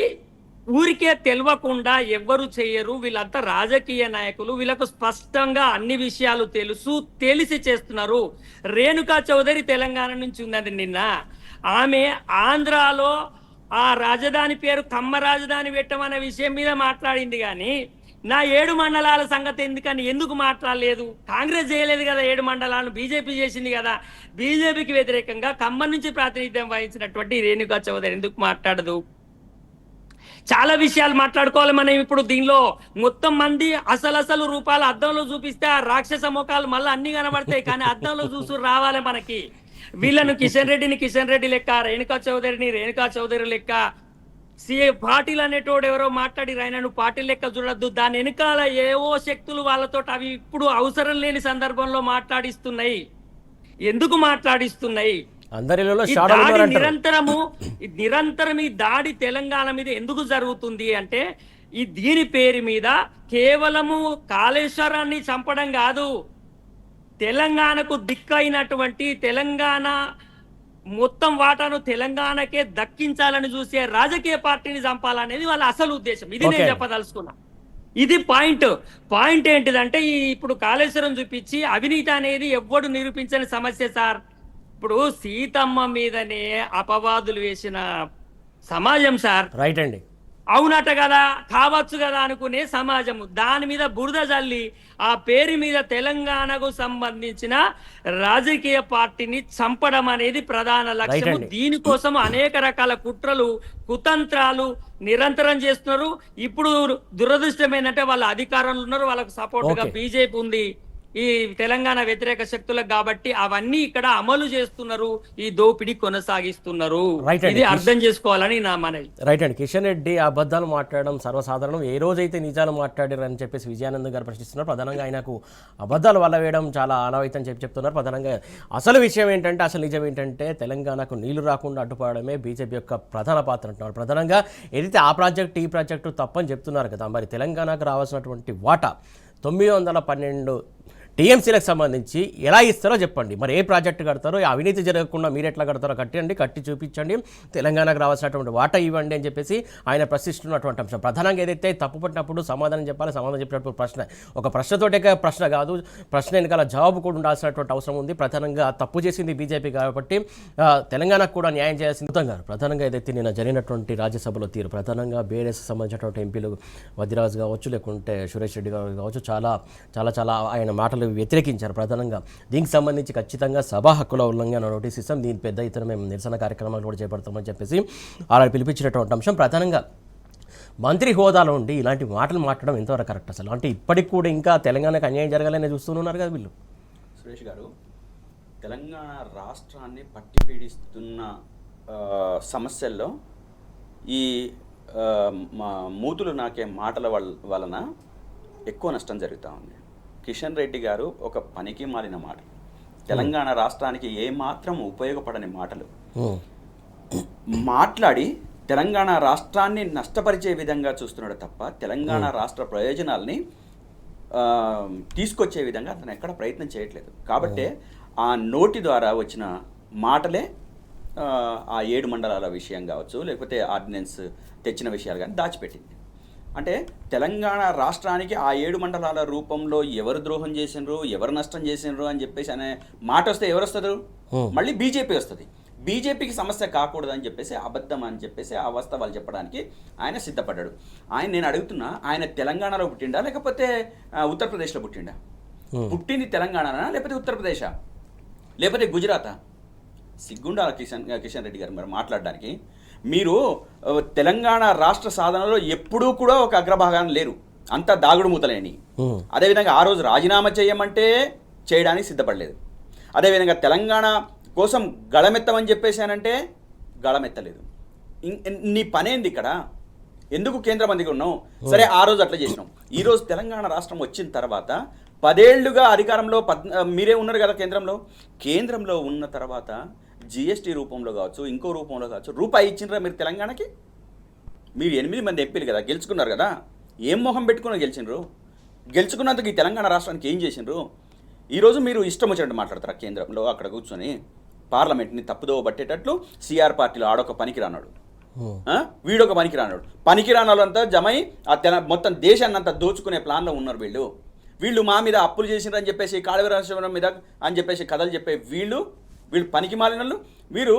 ఊరికే తెలియకుండా ఎవ్వరు చేయరు. వీళ్ళంతా రాజకీయ నాయకులు, వీళ్ళకు స్పష్టంగా అన్ని విషయాలు తెలిసి చేస్తున్నారు. రేణుకా చౌదరి తెలంగాణ నుంచి ఉన్నది. నిన్న ఆమె ఆంధ్రాలో ఆ రాజధాని పేరు కమ్మ రాజధాని పెట్టమనే విషయం మీద మాట్లాడింది, కానీ నా 7 మండలాల సంగతి ఎందుకు మాట్లాడలేదు? కాంగ్రెస్ చేయలేదు కదా 7 మండలాలను, బీజేపీ చేసింది కదా. బీజేపీకి వ్యతిరేకంగా ఖమ్మం నుంచి ప్రాతినిధ్యం వహించినటువంటి రేణుకా చౌదరి ఎందుకు మాట్లాడదు? చాలా విషయాలు మాట్లాడుకోవాలి మనం ఇప్పుడు. దీనిలో మొత్తం మంది అసలు రూపాయలు అద్దంలో చూపిస్తే ఆ రాక్షస ముఖాలు మళ్ళీ అన్ని కనబడతాయి, కానీ అద్దంలో చూసు రావాలి మనకి. వీళ్ళను కిషన్ రెడ్డి లెక్క, రేణుకా చౌదరి లెక్క, పాటిల్ అనేటోడు ఎవరో మాట్లాడి ఆయనను పాటిల్ లెక్క చూడొద్దు. దాని వెనకాల ఏవో శక్తులు వాళ్ళతో అవి ఇప్పుడు అవసరం లేని సందర్భంలో మాట్లాడిస్తున్నాయి. ఎందుకు మాట్లాడిస్తున్నాయి? నిరంతరం ఈ దాడి తెలంగాణ మీద ఎందుకు జరుగుతుంది అంటే, దీని పేరు మీద కేవలము కాళేశ్వరాన్ని చంపడం కాదు, తెలంగాణకు దిక్కైనటువంటి తెలంగాణ మొత్తం వాటాను తెలంగాణకే దక్కించాలని చూసే రాజకీయ పార్టీని చంపాలనేది వాళ్ళ అసలు ఉద్దేశం. ఇది నేను చెప్పదలుచుకున్నా. ఇది పాయింట్ ఏంటిదంటే, ఇప్పుడు కాళేశ్వరం చూపించి అవినీతి అనేది ఎవ్వడు నిరూపించని సమస్య సార్. ఇప్పుడు సీతమ్మ మీదనే అపవాదులు వేసిన సమాజం సార్. రైట్ అండి. అవునట కదా, కావచ్చు కదా అనుకునే సమాజము దాని మీద బురద జల్లి ఆ పేరు మీద తెలంగాణకు సంబంధించిన రాజకీయ పార్టీని చంపడం అనేది ప్రధాన లక్ష్యము. దీనికోసం అనేక రకాల కుట్రలు కుతంత్రాలు నిరంతరం చేస్తున్నారు. ఇప్పుడు దురదృష్టం ఏంటంటే వాళ్ళ అధికారంలో ఉన్నారు, వాళ్ళకు సపోర్ట్ గా బీజేపీ ఉంది, ఈ తెలంగాణ వ్యతిరేక శక్తులకు. కాబట్టి అవన్నీ ఇక్కడ అమలు చేస్తున్నారు, ఈ దోపిడీ కొనసాగిస్తున్నారు. ఇది అర్థం చేసుకోవాలని నా మనవి. రైట్ అండి. కిషన్ రెడ్డి అబద్ధాలు మాట్లాడడం సర్వసాధారణం. ఏ రోజైతే నిజాలు మాట్లాడారు అని చెప్పేసి విజయానంద్ గారు ప్రశ్నిస్తున్నారు. ప్రధానంగా ఆయనకు అబద్ధాలు వల్ల వేయడం చాలా ఆనవాయితీ అని చెప్తున్నారు. ప్రధానంగా అసలు విషయం ఏంటంటే, అసలు నిజం ఏంటంటే, తెలంగాణకు నీళ్లు రాకుండా అడ్డుపడమే బీజేపీ యొక్క ప్రధాన పాత్ర అంటున్నారు. ప్రధానంగా ఏదైతే ఆ ప్రాజెక్టు ఈ ప్రాజెక్టు తప్పని చెప్తున్నారు కదా, మరి తెలంగాణకు రావాల్సినటువంటి వాటా 912 టీఎంసీలకు సంబంధించి ఎలా ఇస్తారో చెప్పండి. మరి ఏ ప్రాజెక్టు కడతారో, అవినీతి జరగకుండా మీరు ఎట్లా కడతారో కట్టి చూపించండి, తెలంగాణకు రావాల్సినటువంటి వాటా ఇవ్వండి అని చెప్పేసి ఆయన ప్రశ్నిస్తున్నటువంటి అంశం. ప్రధానంగా ఏదైతే తప్పు పట్టినప్పుడు సమాధానం చెప్పాలి, సమాధానం చెప్పినప్పుడు ఒక ప్రశ్నతోటే ప్రశ్న కాదు, ప్రశ్న వెనకాల జవాబు కూడా ఉండాల్సినటువంటి అవసరం ఉంది. ప్రధానంగా తప్పు చేసింది బీజేపీ కాబట్టి తెలంగాణకు కూడా న్యాయం చేయాల్సింది గారు. ప్రధానంగా ఏదైతే నిన్న జరిగినటువంటి రాజ్యసభలో తీరు, ప్రధానంగా బీఆర్ఎస్ సంబంధించినటువంటి ఎంపీలు వద్దిరాజు కావచ్చు, లేకుంటే సురేష్ రెడ్డి గారు కావచ్చు, చాలా ఆయన మాటలు వ్యతిరేకించారు. ప్రధానంగా దీనికి సంబంధించి ఖచ్చితంగా సభా హక్కుల ఉల్లంఘన నోటీస్ ఇస్తాం, దీని పెద్ద ఎత్తున మేము నిరసన కార్యక్రమాలు కూడా చేపడతామని చెప్పేసి అలా పిలిపించినటువంటి అంశం. ప్రధానంగా మంత్రి హోదాలో ఉండి ఇలాంటి మాటలు మాట్లాడడం ఎంతవరకు కరెక్ట్ అసలు? అంటే ఇప్పటికి కూడా ఇంకా తెలంగాణకు అన్యాయం జరగాలని చూస్తున్నారు కదా వీళ్ళు. సురేష్ గారు, తెలంగాణ రాష్ట్రాన్ని పట్టి పీడిస్తున్న సమస్యల్లో ఈ మూతులు నాకే మాటల వలన ఎక్కువ నష్టం జరుగుతూ ఉంది. కిషన్ రెడ్డి గారు ఒక పనికి మాలిన మాట, తెలంగాణ రాష్ట్రానికి ఏమాత్రం ఉపయోగపడని మాటలు మాట్లాడి తెలంగాణ రాష్ట్రాన్ని నష్టపరిచే విధంగా చూస్తున్నాడు తప్ప తెలంగాణ రాష్ట్ర ప్రయోజనాల్ని తీసుకొచ్చే విధంగా అతను ఎక్కడ ప్రయత్నం చేయట్లేదు. కాబట్టే ఆ నోటి ద్వారా వచ్చిన మాటలే ఆ 7 మండలాల విషయం కావచ్చు, లేకపోతే ఆర్డినెన్స్ తెచ్చిన విషయాలు కానీ దాచిపెట్టింది. అంటే తెలంగాణ రాష్ట్రానికి ఆ 7 మండలాల రూపంలో ఎవరు ద్రోహం చేసినారు, ఎవరు నష్టం చేసినారు అని చెప్పేసి అనే మాట వస్తే ఎవరు వస్తారు? మళ్ళీ బీజేపీ వస్తుంది. బీజేపీకి సమస్య కాకూడదు అని చెప్పేసి, అబద్ధం అని చెప్పేసి ఆ వాస్తవాలు చెప్పడానికి ఆయన సిద్ధపడ్డాడు. నేను అడుగుతున్నా, ఆయన తెలంగాణలో పుట్టిండా లేకపోతే ఉత్తరప్రదేశ్లో పుట్టిండా? పుట్టింది తెలంగాణనా లేకపోతే ఉత్తరప్రదేశా లేకపోతే గుజరాతా? సిగ్గుండాల కిషన్ రెడ్డి గారు మరి మాట్లాడడానికి. మీరు తెలంగాణ రాష్ట్ర సాధనలో ఎప్పుడూ కూడా ఒక అగ్రభాగాన్ని లేరు, అంతా దాగుడు మూతలేని. అదేవిధంగా ఆ రోజు రాజీనామా చేయమంటే చేయడానికి సిద్ధపడలేదు. అదేవిధంగా తెలంగాణ కోసం గళమెత్తమని చెప్పేసానంటే గళమెత్తలేదు. నీ పనేంది ఇక్కడ? ఎందుకు కేంద్ర మంత్రిగా ఉన్నావు? సరే, ఆ రోజు అట్లా చేసినాం. ఈరోజు తెలంగాణ రాష్ట్రం వచ్చిన తర్వాత 10 ఏళ్లుగా అధికారంలో మీరే ఉన్నారు కదా కేంద్రంలో ఉన్న తర్వాత జిఎస్టీ రూపంలో కావచ్చు, ఇంకో రూపంలో కావచ్చు, రూపాయి ఇచ్చినరా మీరు తెలంగాణకి? మీరు 8 మంది ఎంపీలు కదా గెలుచుకున్నారు కదా, ఏం మొహం పెట్టుకుని గెలిచినరు? గెలుచుకున్నందుకు ఈ తెలంగాణ రాష్ట్రానికి ఏం చేసినారు? ఈరోజు మీరు ఇష్టం వచ్చినట్టు మాట్లాడతారా కేంద్రంలో అక్కడ కూర్చొని? పార్లమెంట్ని తప్పుదోవ పట్టేటట్లు సిఆర్ పార్టీలో ఆడొక పనికిరానాడు, వీడొక పనికిరానాడు, పనికిరానాలంతా జమై మొత్తం దేశాన్ని అంతా దోచుకునే ప్లాన్లో ఉన్నారు వీళ్ళు మా మీద అప్పులు చేసినారని చెప్పేసి కాళేశ్వరం మీద అని చెప్పేసి కథలు చెప్పే వీళ్ళు పనికి మాలినళ్ళు. వీరు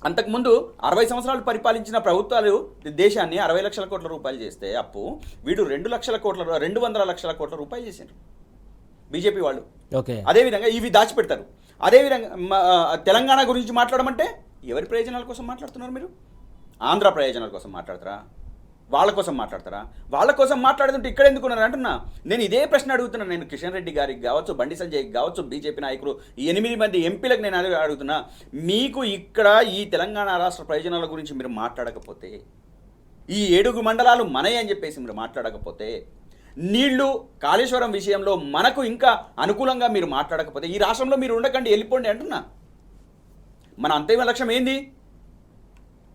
అంతకుముందు 60 సంవత్సరాలు పరిపాలించిన ప్రభుత్వాలు దేశాన్ని 60 లక్షల కోట్ల రూపాయలు చేస్తే అప్పు, వీడు 200 లక్షల కోట్ల రూపాయలు చేశారు బీజేపీ వాళ్ళు. అదేవిధంగా ఇవి దాచిపెడతారు. అదేవిధంగా తెలంగాణ గురించి మాట్లాడమంటే ఎవరి ప్రయోజనాల కోసం మాట్లాడుతున్నారు మీరు? ఆంధ్ర ప్రయోజనాల కోసం మాట్లాడతారా? వాళ్ళ కోసం మాట్లాడతారా? వాళ్ళ కోసం మాట్లాడుతుంటే ఇక్కడ ఎందుకున్నారు అంటున్నా. నేను ఇదే ప్రశ్న అడుగుతున్నా. నేను కిషన్ రెడ్డి గారికి కావచ్చు, బండి సంజయ్కి కావచ్చు, బీజేపీ నాయకులు 8 మంది ఎంపీలకు నేను అడుగుతున్నా, మీకు ఇక్కడ ఈ తెలంగాణ రాష్ట్ర ప్రయోజనాల గురించి మీరు మాట్లాడకపోతే, ఈ 7 మండలాలు మనయే అని చెప్పేసి మీరు మాట్లాడకపోతే, నీళ్లు కాళేశ్వరం విషయంలో మనకు ఇంకా అనుకూలంగా మీరు మాట్లాడకపోతే, ఈ రాష్ట్రంలో మీరు ఉండకండి, వెళ్ళిపోండి అంటున్నా. మన అంతిమ లక్ష్యం ఏంది?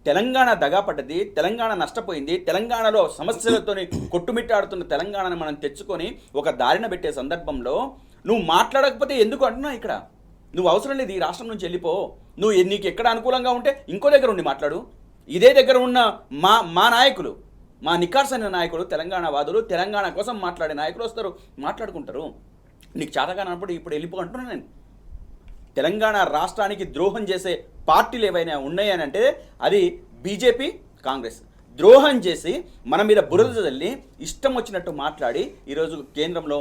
తెలంగాణ దగాపడ్డది, తెలంగాణ నష్టపోయింది, తెలంగాణలో సమస్యలతోని కొట్టుమిట్టాడుతున్న తెలంగాణను మనం తెచ్చుకొని ఒక దారిన పెట్టే సందర్భంలో నువ్వు మాట్లాడకపోతే ఎందుకు అంటున్నా? ఇక్కడ నువ్వు అవసరం లేదు, ఈ రాష్ట్రం నుంచి వెళ్ళిపో. నీకు ఎక్కడ అనుకూలంగా ఉంటే ఇంకో దగ్గర ఉండి మాట్లాడు. ఇదే దగ్గర ఉన్న మా నాయకులు, మా నికార్సైన నాయకులు, తెలంగాణ వాదులు, తెలంగాణ కోసం మాట్లాడే నాయకులు వస్తారు, మాట్లాడుకుంటారు. నీకు చేతగానప్పుడు ఇప్పుడు వెళ్ళిపో అంటున్నాను నేను. తెలంగాణ రాష్ట్రానికి ద్రోహం చేసే పార్టీలు ఏవైనా ఉన్నాయని అంటే అది బీజేపీ, కాంగ్రెస్. ద్రోహం చేసి మన మీద బురద చల్లి ఇష్టం వచ్చినట్టు మాట్లాడి ఈరోజు కేంద్రంలో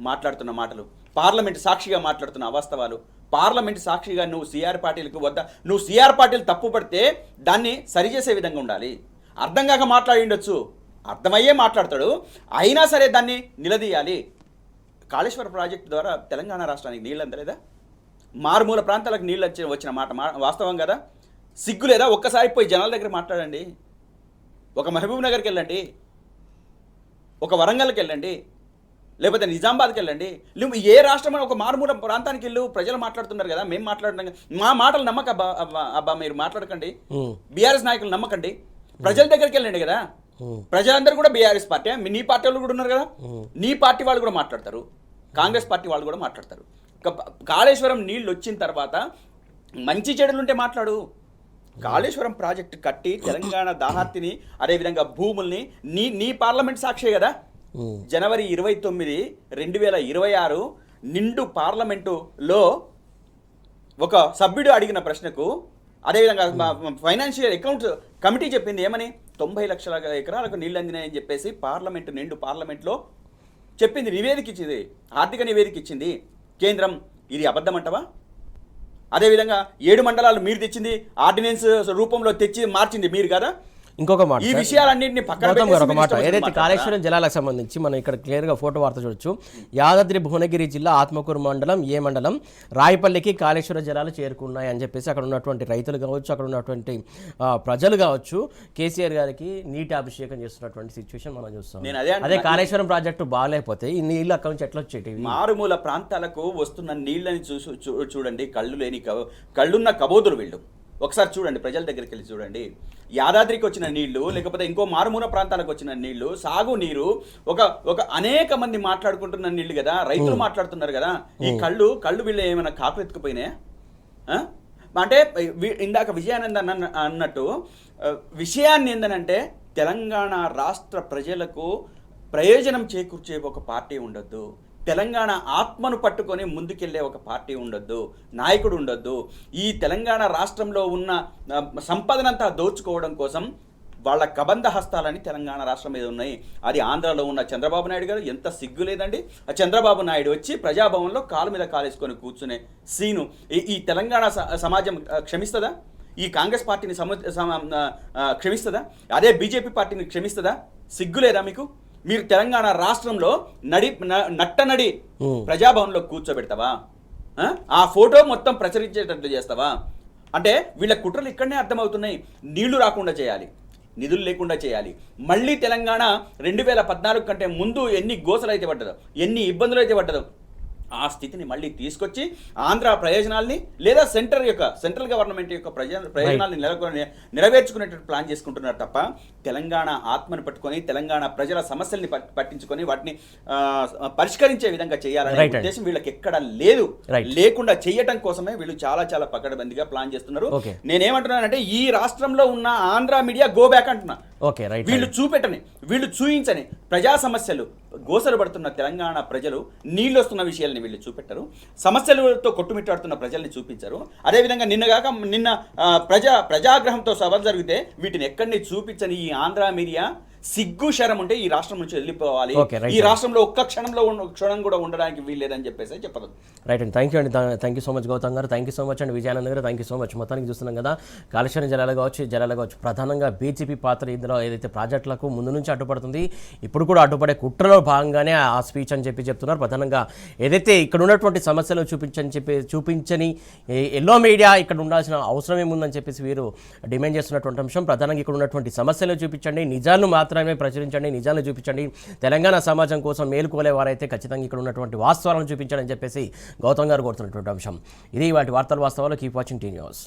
మాట్లాడుతున్న మాటలు, పార్లమెంట్ సాక్షిగా మాట్లాడుతున్న అవాస్తవాలు, పార్లమెంట్ సాక్షిగా నువ్వు సిఆర్ పార్టీలకు నువ్వు సిఆర్ పార్టీలు తప్పు పడితే దాన్ని సరిచేసే విధంగా ఉండాలి. అర్థం కాక మాట్లాడిండొచ్చు, అర్థమయ్యే మాట్లాడతాడు, అయినా సరే దాన్ని నిలదీయాలి. కాళేశ్వర ప్రాజెక్టు ద్వారా తెలంగాణ రాష్ట్రానికి నీళ్ళు అందలేదా? మారుమూల ప్రాంతాలకు నీళ్ళు వచ్చిన మాట వాస్తవం కదా? సిగ్గు లేదా? ఒక్కసారి పోయి జనాల దగ్గర మాట్లాడండి. ఒక మహబూబ్ నగర్కి వెళ్ళండి, ఒక వరంగల్కి వెళ్ళండి, లేకపోతే నిజామాబాద్కి వెళ్ళండి. నువ్వు ఏ రాష్ట్రమైన ఒక మారుమూల ప్రాంతానికి వెళ్ళు, ప్రజలు మాట్లాడుతున్నారు కదా, మేము మాట్లాడుతున్నాం. మా మాటలు నమ్మక అబ్బా మీరు మాట్లాడకండి, బీఆర్ఎస్ నాయకులు నమ్మకండి, ప్రజల దగ్గరికి వెళ్ళండి కదా. ప్రజలందరూ కూడా బీఆర్ఎస్ పార్టీ, నీ పార్టీ వాళ్ళు కూడా ఉన్నారు కదా, నీ పార్టీ వాళ్ళు కూడా మాట్లాడతారు, కాంగ్రెస్ పార్టీ వాళ్ళు కూడా మాట్లాడతారు. కాళేశ్వరం నీళ్ళు వచ్చిన తర్వాత మంచి చెడులుంటే మాట్లాడు. కాళేశ్వరం ప్రాజెక్టు కట్టి తెలంగాణ దాహార్తిని, అదేవిధంగా భూముల్ని నీ పార్లమెంట్ సాక్షి కదా. జనవరి 29, 2026 నిండు పార్లమెంటులో ఒక సభ్యుడు అడిగిన ప్రశ్నకు, అదేవిధంగా ఫైనాన్షియల్ అకౌంట్స్ కమిటీ చెప్పింది ఏమని? 90 లక్షల ఎకరాలకు నీళ్ళు అందినాయని చెప్పేసి నిండు పార్లమెంట్లో చెప్పింది, నివేదిక ఇచ్చింది, ఆర్థిక నివేదిక ఇచ్చింది కేంద్రం. ఇది అబద్ధం అంటవా? అదేవిధంగా 7 మండలాలు మీరు తెచ్చింది, ఆర్డినెన్స్ రూపంలో తెచ్చి మార్చింది మీరు కదా. ఇంకొక మాట, ఈ విషయాలన్నింటినీ ఒక మాట, ఏదైతే కాళేశ్వరం జలాలకు సంబంధించి మనం ఇక్కడ క్లియర్గా ఫోటో వార్త చూడొచ్చు. యాదాద్రి భువనగిరి జిల్లా ఆత్మకూరు మండలం మండలం రాయపల్లికి కాళేశ్వర జలాలు చేరుకున్నాయి అని చెప్పేసి అక్కడ ఉన్నటువంటి రైతులు కావచ్చు, అక్కడ ఉన్నటువంటి ప్రజలు కావచ్చు, కేసీఆర్ గారికి నీటి అభిషేకం చేస్తున్నటువంటి సిచ్యువేషన్ మనం చూస్తాం. అదే కాళేశ్వరం ప్రాజెక్టు బాగాలేకపోతే ఈ నీళ్ళు అక్కడ నుంచి ఎట్లా వచ్చేటివి? మారుమూల ప్రాంతాలకు వస్తున్న నీళ్ళని చూడండి, కళ్ళున్న కబోదులు వీళ్ళు. ఒకసారి చూడండి, ప్రజల దగ్గరికి వెళ్ళి చూడండి. యాదాద్రికి వచ్చిన నీళ్లు, లేకపోతే ఇంకో మారుమూల ప్రాంతాలకు వచ్చిన నీళ్లు, సాగు నీరు, ఒక అనేక మంది మాట్లాడుకుంటున్న నీళ్లు కదా, రైతులు మాట్లాడుతున్నారు కదా. ఈ కళ్ళు వీళ్ళు ఏమైనా కాకులు ఎత్తుకుపోయినాయా? అంటే ఇందాక విజయానందన్ అన్నట్టు విషయాన్ని ఏందనంటే, తెలంగాణ రాష్ట్ర ప్రజలకు ప్రయోజనం చేకూర్చే ఒక పార్టీ ఉండొద్దు, తెలంగాణ ఆత్మను పట్టుకొని ముందుకెళ్లే ఒక పార్టీ ఉండొద్దు, నాయకుడు ఉండొద్దు. ఈ తెలంగాణ రాష్ట్రంలో ఉన్న సంపదనంతా దోచుకోవడం కోసం వాళ్ళ కబంధ హస్తాలని తెలంగాణ రాష్ట్రం మీద ఉన్నాయి. అది ఆంధ్రాలో ఉన్న చంద్రబాబు నాయుడు గారు, ఎంత సిగ్గు లేదండి. ఆ చంద్రబాబు నాయుడు వచ్చి ప్రజాభవన్లో కాలు మీద కాలేసుకొని కూర్చునే సీను ఈ తెలంగాణ సమాజం క్షమిస్తుందా? ఈ కాంగ్రెస్ పార్టీని క్షమిస్తుందా? అదే బీజేపీ పార్టీని క్షమిస్తుందా? సిగ్గు లేదా మీకు? మీరు తెలంగాణ రాష్ట్రంలో నట్టనడి ప్రజాభవన్లో కూర్చోబెడతావా? ఆ ఫోటో మొత్తం ప్రచురించేటట్లు చేస్తావా? అంటే వీళ్ళ కుట్రలు ఇక్కడనే అర్థమవుతున్నాయి. నీళ్లు రాకుండా చేయాలి, నిధులు లేకుండా చేయాలి. మళ్ళీ తెలంగాణ 2014 కంటే ముందు ఎన్ని గోసలు అయితే పడ్డదో, ఎన్ని ఇబ్బందులు అయితే పడ్డదో ఆ స్థితిని మళ్ళీ తీసుకొచ్చి ఆంధ్ర ప్రయోజనాల్ని లేదా సెంట్రల్ గవర్నమెంట్ యొక్క ప్రయోజనాల్ని నెరవేర్చుకునేటట్టు ప్లాన్ చేసుకుంటున్నారు తప్ప తెలంగాణ ఆత్మను పట్టుకొని తెలంగాణ ప్రజల సమస్యల్ని పట్టించుకొని వాటిని పరిష్కరించే విధంగా చేయాలనే ఉద్దేశం వీళ్ళకి ఎక్కడ లేదు. లేకుండా చేయటం కోసమే వీళ్ళు చాలా చాలా పకడ్బందీగా ప్లాన్ చేస్తున్నారు. నేనేమంటున్నానంటే ఈ రాష్ట్రంలో ఉన్న ఆంధ్ర మీడియా గో బ్యాక్ అంటున్నా. వీళ్ళు చూపెట్టని, వీళ్ళు చూయించని ప్రజా సమస్యలు, గోసలు పడుతున్న తెలంగాణ ప్రజలు నీళ్ళు వస్తున్న విషయాల్ని వీళ్ళు చూపెట్టరు, సమస్యలతో కొట్టుమిట్టాడుతున్న ప్రజల్ని చూపించరు. అదేవిధంగా నిన్న ప్రజాగ్రహంతో సభలు జరిగితే వీటిని ఎక్కడిని చూపించని ఈ ఆంధ్ర మీడియా సిగ్గు శరం ఉంటే ఈ రాష్ట్రం నుంచి వెళ్ళిపోవాలి, ఈ రాష్ట్రంలో ఒక్క క్షణం కూడా ఉండడానికి వీల్లేదని చెప్పేసి చెప్పదు. రైట్ అండి, థ్యాంక్ యూ అండి, thank you so much Gautam garu, thank you so much అండి విజయానంద్ గారు, థ్యాంక్ యూ సో మచ్. మొత్తానికి చూస్తున్నాం కదా కాళేశ్వరం జలాలు కావచ్చు ప్రధానంగా బీజేపీ పాత్ర ఇందులో ఏదైతే ప్రాజెక్టులకు ముందు నుంచి అడ్డుపడుతుంది, ఇప్పుడు కూడా అడ్డుపడే కుట్రలో భాగంగానే ఆ స్పీచ్ అని చెప్తున్నారు. ప్రధానంగా ఏదైతే ఇక్కడ ఉన్నటువంటి సమస్యలు చూపించని ఎల్లో మీడియా ఇక్కడ ఉండాల్సిన అవసరం ఏముందని చెప్పేసి వీరు డిమాండ్ చేస్తున్నటువంటి అంశం. ప్రధానంగా ఇక్కడ ఉన్నటువంటి సమస్యలు చూపించండి, నిజాలను మాత్రమే ప్రచురించండి, నిజాలను చూపించండి, తెలంగాణ సమాజం కోసం మేలుకోలే వారైతే ఖచ్చితంగా ఇక్కడ ఉన్నటువంటి వాస్తవాలను చూపించండి అని చెప్పేసి గౌతమ్ గారు కోరుతున్నటువంటి అంశం. ఇది వాటి వార్తలు వాస్తవాలు. Keep watching tea news.